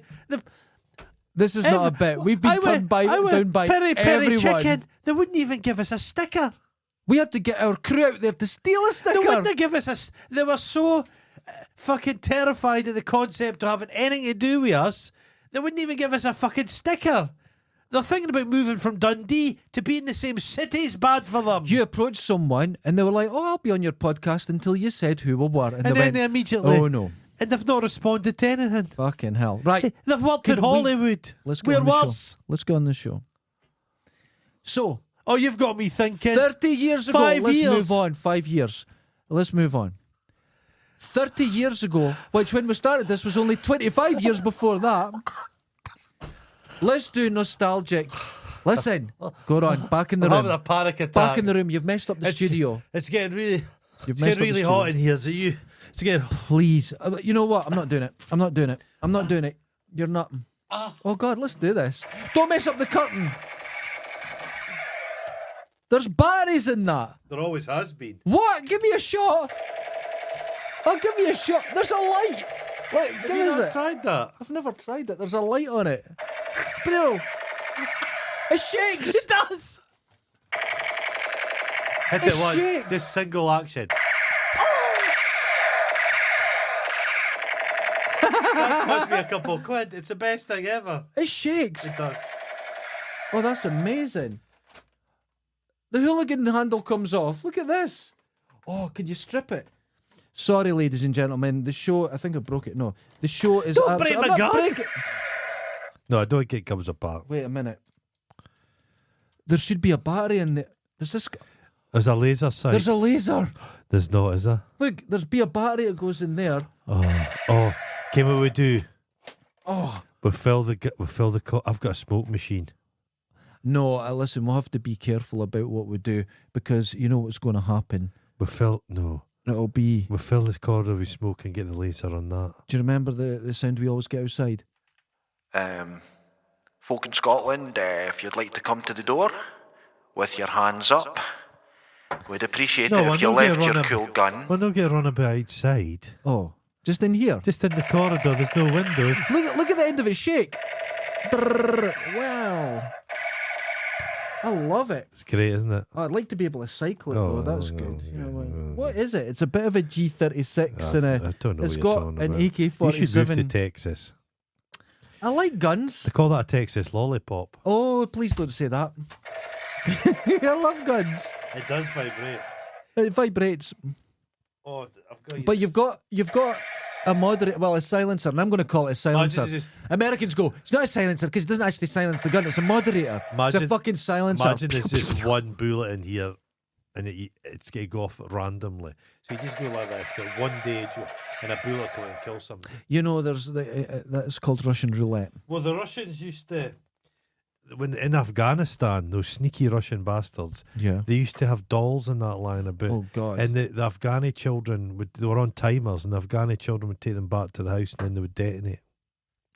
This is not a bit. We've been turned down by Peri everyone. Chicken. They wouldn't even give us a sticker. We had to get our crew out there to steal a They sticker. wouldn't give us They were so fucking terrified at the concept of having anything to do with us. They wouldn't even give us a fucking sticker. They're thinking about moving from Dundee to be in the same city is bad for them. You approached someone and they were like, "Oh, I'll be on your podcast," until you said who we were, and and they then went, they immediately. "Oh no, And they've not responded to anything. fucking hell!" Right, They've worked Could in we- Hollywood. let's go We're on the worse. show. Let's go on the show. So, Oh, you've got me thinking. 30 years ago, 5 let's years. move on. 5 years. Let's move on. 30 years ago, which when we started this was only 25 years before that. Let's do nostalgic. Listen, go on. Back in the I'm having a room. panic attack. Back in the room. You've messed up the It's- studio. It's getting really. You've It's messed getting up the really studio. hot in here. So it's getting. Please. You know what? I'm not doing it. I'm not doing it. I'm not doing it. You're not. Oh, God, let's do this. Don't mess up the curtain. There's batteries in that. There always has been. What? Give me a shot. Oh, give me a shot. There's a light. Like, Have give you us not it. tried that? I've never tried it. There's a light on it. Bro. It shakes. It does. Hit It it once. shakes. Just single action. That cost me a couple of quid. It's the best thing ever. It shakes. It does. Oh, that's amazing. The hooligan handle comes off. Look at this. Oh, can you strip it? Sorry, ladies and gentlemen. The show, I think I broke it. No. The show is... Don't break I'm my not gun. breaking- No, I don't think it comes apart. Wait a minute. There should be a battery in there. There's this... There's a laser sight. There's a laser. There's not, is there? Look, there's be a battery that goes in there. Oh. Okay, what we do? Oh. We fill the. I've got a smoke machine. No, listen, we'll have to be careful about what we do because you know what's going to happen. We fill It'll be... the corridor with smoke and get the laser on that. Do you remember the sound we always get outside? Folk in Scotland, if you'd like to come to the door with your hands up, we'd appreciate it if you left your cool gun. We're not getting run about outside. Oh, just in here. Just in the corridor. There's no windows. Look at the end of it shake. Drrrr. Wow. I love it. It's great, isn't it? Oh, I'd like to be able to cycle it Oh, though. That's no, good. no, no. What is it? It's a bit of a G36 and I don't know it's what got you're talking an about. AK-47. You should move to Texas. I like guns. They call that a Texas lollipop. Oh, please don't say that. I love guns. It does vibrate. It vibrates. Oh, I've got you. But you've got a moderator, well, a silencer, and I'm going to call it a silencer. just- Americans go, it's not a silencer because it doesn't actually silence the gun. It's a moderator. It's Imagine- a fucking silencer. Imagine there's just one bullet in here and it's going to go off randomly. So you just go like this, but one day and a bullet come and kill somebody. You know, there's that's called Russian roulette. Well, the Russians used to, when in Afghanistan, those sneaky Russian bastards, Yeah. they used to have dolls and that lying about. Oh God. And the Afghani children, they were on timers, and the Afghani children would take them back to the house and then they would detonate.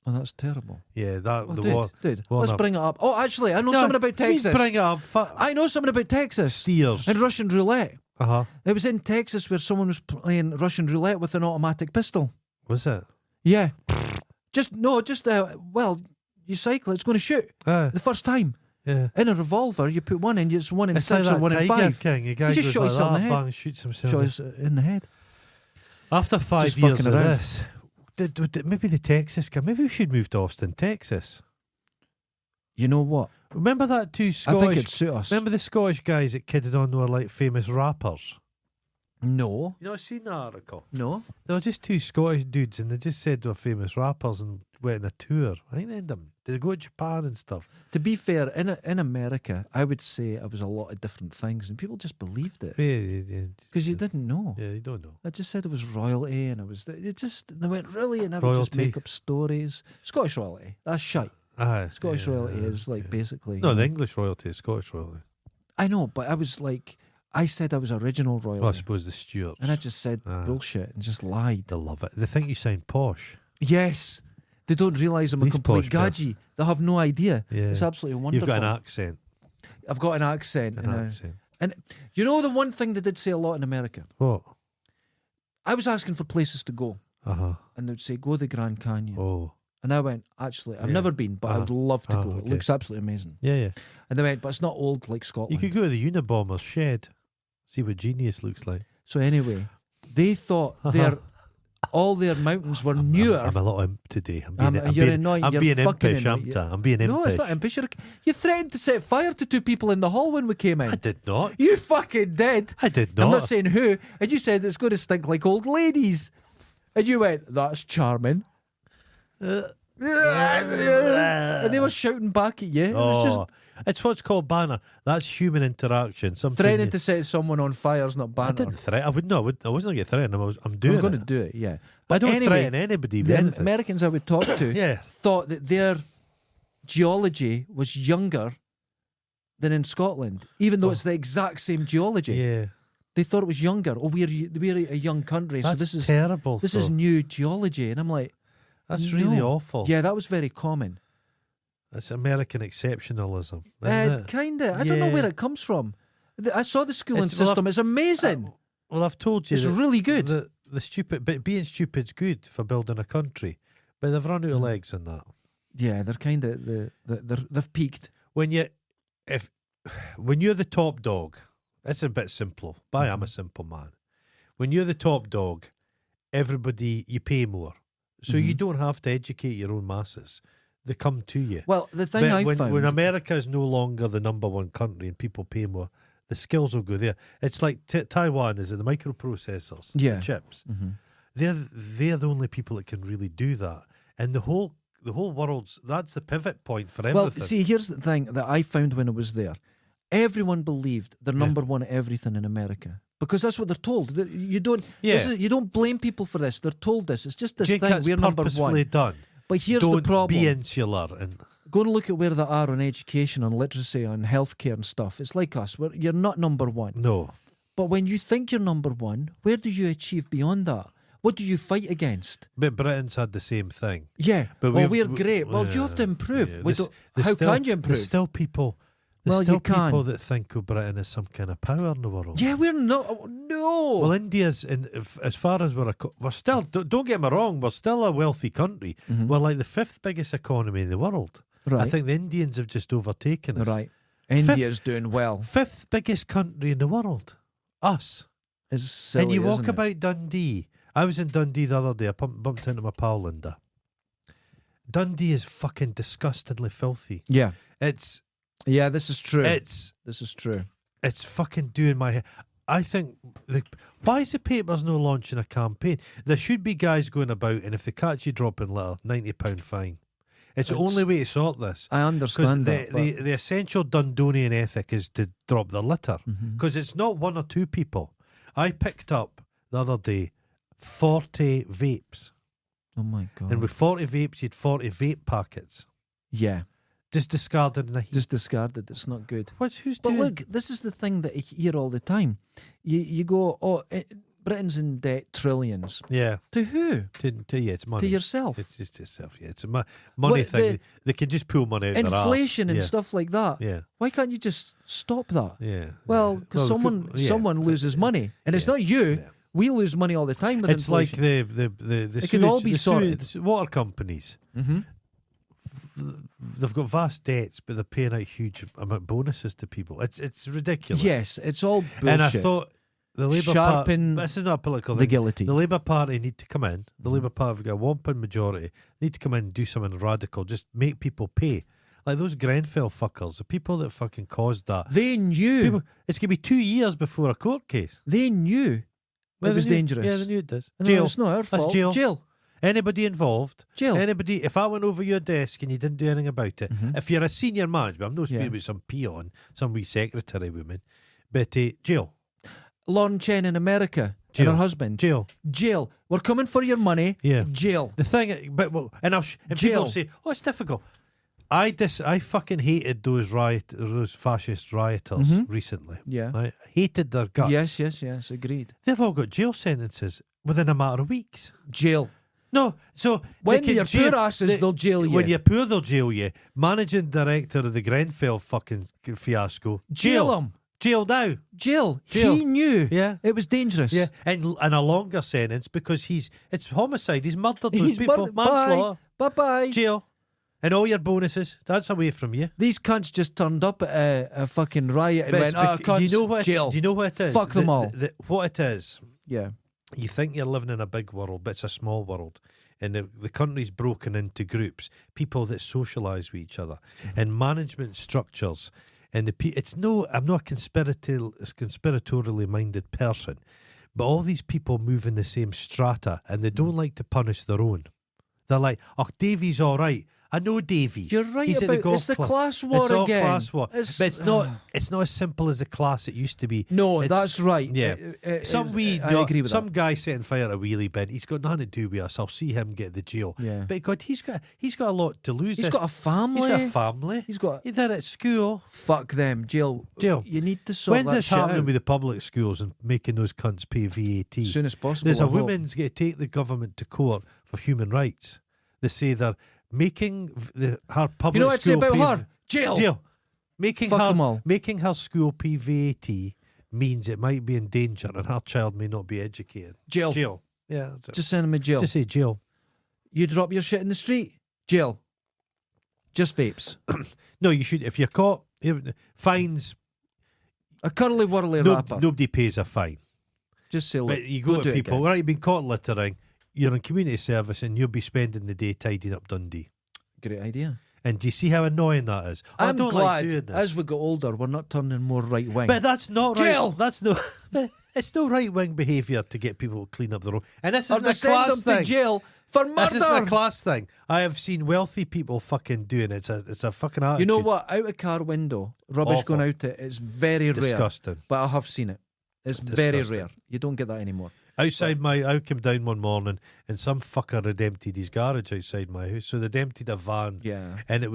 Oh, that's terrible. Yeah, that Oh, the dude, war. dude, war let's in bring it up. Oh, actually, I know No, something about please Texas. Bring it up. I know something about Texas Steers. and Russian roulette. It was in Texas where someone was playing Russian roulette with an automatic pistol. Was it? Yeah. Well, you cycle, it's going to shoot the first time. Yeah. In a revolver, you put one in, it's 1 in It's 6 like or 1 in Tiger 5. King. A guy He just goes shot like himself in that, the head. bang, shoots himself. Shot us in the head. After 5 Just years fucking of around. this, maybe the Texas guy, maybe we should move to Austin, Texas. You know what? Remember that two I Scottish... think it'd suit us. Remember the Scottish guys that kidded on were like famous rappers? No. You know, I've seen that article. No. They were just two Scottish dudes and they just said they were famous rappers and went on a tour. I think they ended up... Did they go to Japan and stuff? To be fair, in America, I would say it was a lot of different things, and people just believed it Yeah. because you didn't know. Yeah, you don't know. I just said it was royalty, and they went really, and I would just Royalty. make up stories. Scottish royalty, that's shite. Scottish royalty is like basically. No, the English royalty is Scottish royalty. I know, but I was like, I said I was original royalty, Well, I suppose the Stuarts. and I just said bullshit and just lied. They love it. They think you sound posh. Yes, they don't realise I'm a These complete posh gadgie. They have no idea. Yeah. It's absolutely wonderful. You've got an accent. I've got an accent. And you know the one thing they did say a lot in America? What? I was asking for places to go, Uh-huh. and they'd say, go to the Grand Canyon. Oh. And I went, actually, I've Yeah. never been, but I would love to go. It okay. looks absolutely amazing. Yeah. And they went, but it's not old like You Scotland. could go to the Unabomber's shed. See what genius looks like. So anyway, they thought all their mountains were newer. I'm a little imp today. You're annoying. I'm You're being fucking impish, annoying. aren't I? I'm being impish. No, it's not impish. You threatened to set fire to 2 people in the hall when we came in. I did not. You fucking did. I did not. I'm not saying who. And you said it's going to stink like old ladies. And you went, that's charming. And they were shouting back at you. It was just it's what's called banner. That's human interaction. Something threatening to set someone on fire is not I banter. didn't threaten. I wasn't going to get threatened. I'm doing I'm going to it. do it, yeah. I But don't anyway, threaten anybody with the anything. Americans I would talk to Yeah. thought that their geology was younger than in Scotland, even though it's the exact same geology. Yeah. They thought it was younger. Oh, we're a young country, That's so this is terrible. this though. is new geology. And I'm like, That's really no. awful. Yeah, that was very common. That's American exceptionalism, isn't it? Kind of. I don't know Yeah. where it comes from. I saw the schooling It's- well, system. It's amazing. Well, I've told you It's that really good. The stupid, but being stupid's good for building a country. But they've run out of Mm. legs in that. Yeah, they're kind of they've peaked. When you're the top dog, it's a bit simple. But I am a simple man. When you're the top dog, everybody you pay more, so you don't have to educate your own masses. They come to you. Well, the thing But I when, found when America is no longer the number one country and people pay more, the skills will go there. It's like Taiwan is it the microprocessors, Yeah. the chips. They're the only people that can really do that, and the whole world's that's the pivot point for everything. Well, see, here's the thing that I found when I was there. Everyone believed they're number one at everything in America because that's what they're told. You don't, you don't blame people for this. They're told this. It's just this Jake, thing. that's We're number purposefully one. done. But here's Don't the problem. be insular and Go and look at where they are on education, on literacy, on healthcare and stuff. It's like us. You're not number one. no. But when you think you're number one, where do you achieve beyond that? What do you fight against? But Britain's had the same thing. Yeah. But Well, we've- we're great. Well, you have to improve. Yeah. We There's- don't- there's how still- can you improve? There's still people. There's Well, still you can. people that think of Britain as some kind of power in the world. Yeah, we're not. No. Well, India's as far as we're still. Don't get me wrong. We're still a wealthy country. We're like the 5th biggest economy in the world. Right. I think the Indians have just overtaken us. Right. India's doing well. 5th biggest country in the world. Us. It's silly, and you walk isn't it? about Dundee. I was in Dundee the other day. I bumped into my pal Linda. Dundee is fucking disgustingly filthy. Yeah. Yeah, this is true. It's true. it's fucking doing my head. I think why is the papers no launching a campaign? There should be guys going about, and if they catch you dropping litter, £90 fine. It's the only way to sort this. I understand that. The essential Dundonian ethic is to drop the litter because it's not one or two people. I picked up the other day 40 vapes, oh my God. and with 40 vapes, you had 40 vape packets yeah. just discarded in a heap. Just discarded. It's not good. Who's But doing? look, this is the thing that I hear all the time. You go, Britain's in debt trillions. Yeah. To who? To you, it's money. To yourself. It's just yourself, yeah. It's a money What, thing. They can just pull money out of their arse. Inflation and Yeah. stuff like that. Yeah. Why can't you just stop that? Yeah. Well, yeah. because yeah. someone loses money, and it's Yeah. not you. Yeah. We lose money all the time with It's like inflation. the It could all be the sorted. the water companies. Mm-hmm. They've got vast debts, but they're paying out huge amount of bonuses to people. It's ridiculous. Yes, it's all bullshit. And I thought the Labour Party. Sharpen This is not a political the thing. guillotine. The Labour Party need to come in. The Labour Party have got a one-pound majority. Need to come in and do something radical. Just make people pay. Like those Grenfell fuckers, the people that fucking caused that. They knew. People, it's going to be 2 years before a court case. They knew Well, it was they knew- dangerous. Yeah, they knew it does. No, Jail. it's not our That's fault. jail. Jail. Anybody involved. Jail. Anybody. If I went over your desk and you didn't do anything about it, if you're a senior manager, I'm not speaking Yeah. about some peon, some wee secretary woman, but jail. Lauren Chen in America Jail. and her husband. Jail. Jail. We're coming for your money. Yeah. Jail. The thing, but well, and people Jail. say, "Oh, it's difficult." I fucking hated those fascist rioters recently. Yeah. I hated their guts. Yes. Agreed. They've all got jail sentences within a matter of weeks. Jail. No, so When they can you're poor asses, they'll jail you. When you're poor, they'll jail you. Managing director of the Grenfell fucking fiasco, Jail him. Jail now. Jail. Jail. He knew. Yeah. It was dangerous. Yeah, and a longer sentence because it's homicide. He's murdered those He's people. murdered- Manslaughter. Bye-bye. Jail. And all your bonuses, that's away from you. These cunts just turned up at a fucking riot and But went, it's cunts, do you know what jail. Do you know what it is? Fuck them all. What it is, Yeah. you think you're living in a big world, but it's a small world. And the country's broken into groups, people that socialise with each other, and management structures. And I'm not a conspiratorially minded person, but all these people move in the same strata, and they don't like to punish their own. They're like, "Oh, Davey's all right. I know Davey. You're right He's at the about golf it's the club." class war It's all again. class war, but it's not. It's not as simple as the class it used to be. No, It's- that's right. Yeah, I agree with some that. guy setting fire at a wheelie bin. He's got nothing to do with us. I'll see him get the jail. Yeah. But God, he's got a lot to lose. He's got a family. He's got a family. He's got. He's there at school. Fuck them. Jail. Jail. You need to sort When's that this shit happening out with the public schools and making those cunts pay VAT? as soon as possible. There's I a hope. woman's going to take the government to court for human rights. They say they're making her public You know what I'd say school about pay her? Jail. Jail. Making Fuck 'em all. making her school pay VAT means it might be in danger and her child may not be educated. Jail. Jail. Yeah. Just send them to jail. Just say jail. You drop your shit in the street. Jail. Just vapes. No, you should. If you're caught, fines. A curly whirly No, rapper. nobody pays a fine. Just say, look, But you go do to it people, again. right? You've been caught littering. You're in community service and you'll be spending the day tidying up Dundee. Great idea. And do you see how annoying that is? I I'm don't glad like doing this. as we get older, we're not turning more right wing. But that's not Jail. right. That's no. It's no right wing behaviour to get people to clean up their own. And this or isn't to a send class them thing. to jail for This isn't a murder. class thing. I have seen wealthy people fucking doing it. It's a fucking attitude. You know what? Out a car window, rubbish Awful. going out it. It's very rare. Disgusting. But I have seen it. It's very Disgusting. rare. You don't get that anymore. Outside I came down one morning and some fucker had emptied his garage outside my house. So they'd emptied a van. Yeah. And they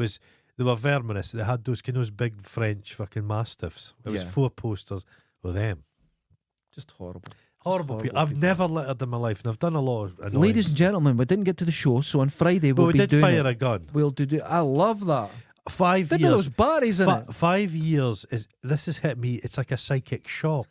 were verminous. They had those big French fucking mastiffs. It was Yeah. 4 posters with them. Just horrible. Horrible people. I've never littered in my life, and I've done a lot of annoying Ladies and gentlemen, we didn't get to the show, so on Friday but we'll we be did doing fire it. a gun. We'll do. I love that. 5 Think of those years. batteries in it. 5 years this has hit me. It's like a psychic shock.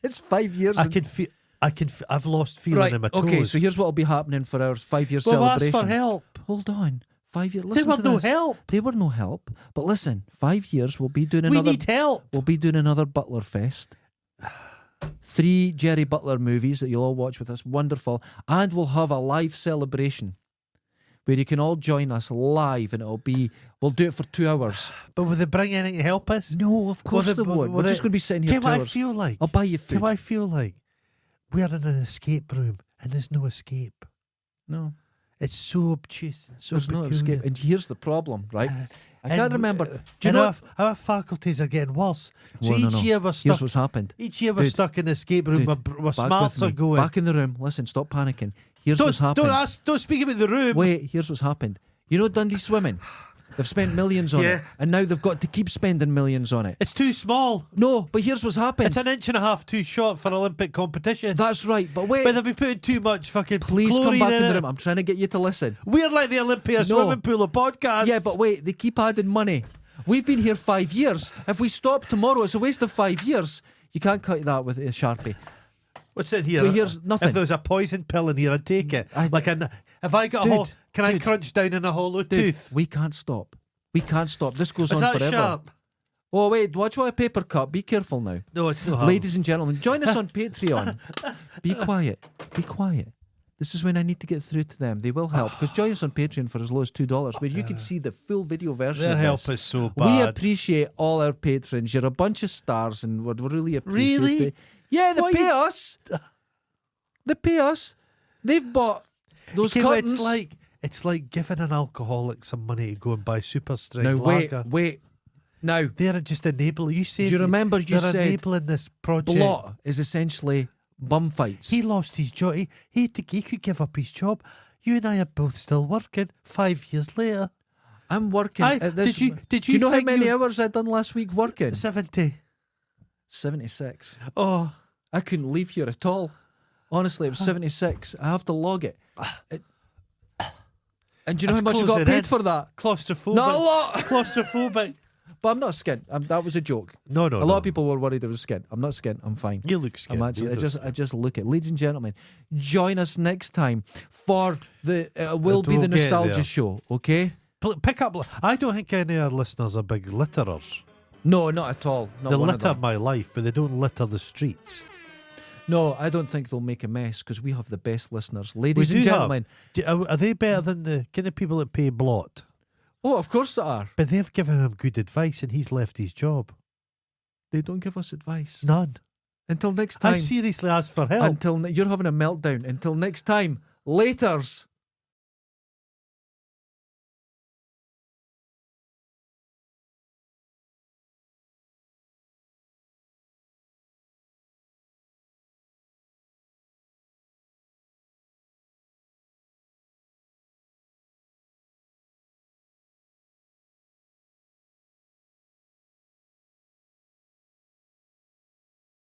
It's 5 years. I can feel. I've lost feeling right. in my toes. Okay, so here's what will be happening for our 5-year well, ask celebration. for help. Hold on. 5 years. They Listen were to no this. help. They were no help. But listen, 5 years we'll be doing We another. need help. We'll be doing another Butler Fest. 3 Jerry Butler movies that you'll all watch with us. Wonderful. And we'll have a live celebration where you can all join us live, and we'll do it for 2 hours. But will they bring anything to help us? No, of course they won't. We're just going to be sitting here Get 2 what I hours. feel like. I'll buy you food. Get what I feel like. We're in an escape room and there's no escape. No, It's so obtuse. And so there's no peculiar. escape. And here's the problem, right? I can't And, remember. Do you and know? our faculties are getting worse. So Well, no, each no. year we're Here's stuck. what's happened. Each year we're Dude, stuck in the escape room. Dude, Our Back smarts with are me. going. Back in the room. Listen, stop panicking. Here's what's happened. Don't speak about the room. Wait, here's what's happened. You know Dundee Swimming? They've spent millions on Yeah. it, and now they've got to keep spending millions on it. It's too small. No, but here's what's happened. It's an inch and a half too short for Olympic competition. That's right, but wait. But they'll be putting too much fucking Please come chlorine back in in the it. room. I'm trying to get you to listen. We're like the Olympia swimming pool of podcasts. Yeah, but wait, they keep adding money. We've been here 5 years. If we stop tomorrow, it's a waste of 5 years. You can't cut that with a Sharpie. What's in here? Well, here's nothing. If there was a poison pill in here, I'd take it. If I got Dude, a can I dude. crunch down in a hollow Dude, tooth? we can't stop. We can't stop. This goes Is on that forever. sharp? Oh, wait, watch what a paper cut. Be careful now. No, it's not. Ladies and gentlemen, join us on Patreon. Be quiet. Be quiet. This is when I need to get through to them. They will help. Because join us on Patreon for as low as $2, where you can see the full video version Their of help this. is so We bad. appreciate all our patrons. You're a bunch of stars, and we'd really appreciate Really? it. Yeah, they What pay you- us. They pay us. They've bought those Okay, well, curtains. it's like giving an alcoholic some money to go and buy super strength Now, lager. wait. Now, They're just enabling. You said do you remember you they're said enabling this project. Blot is essentially bum fights? He lost his job. He could give up his job. You and I are both still working. 5 years later, I'm working at this. did you do you know how think many you- hours I done last week working? 70. 76. Oh, I couldn't leave here at all. Honestly, it was 76. I have to log it. And do you know how That's much I got closing paid in. for that? claustrophobic. Not a lot. Claustrophobic. But I'm not skint. That was a joke. No. A lot of people were worried I was skint. I'm not skint. I'm fine. You look scared. I'm actually. I just look it. Ladies and gentlemen, join us next time for the will be the We'll get nostalgia there. show. Okay? Pick up. I don't think any of our listeners are big litterers. No, not at all. Not They one of litter them. my life, but they don't litter the streets. No, I don't think they'll make a mess because we have the best listeners. Ladies We and do have- gentlemen. Are they better than the kind of people that pay Blot? Oh, of course they are. But they've given him good advice and he's left his job. They don't give us advice. None. Until next I time. seriously asked for help. You're having a meltdown. Until next time. Laters.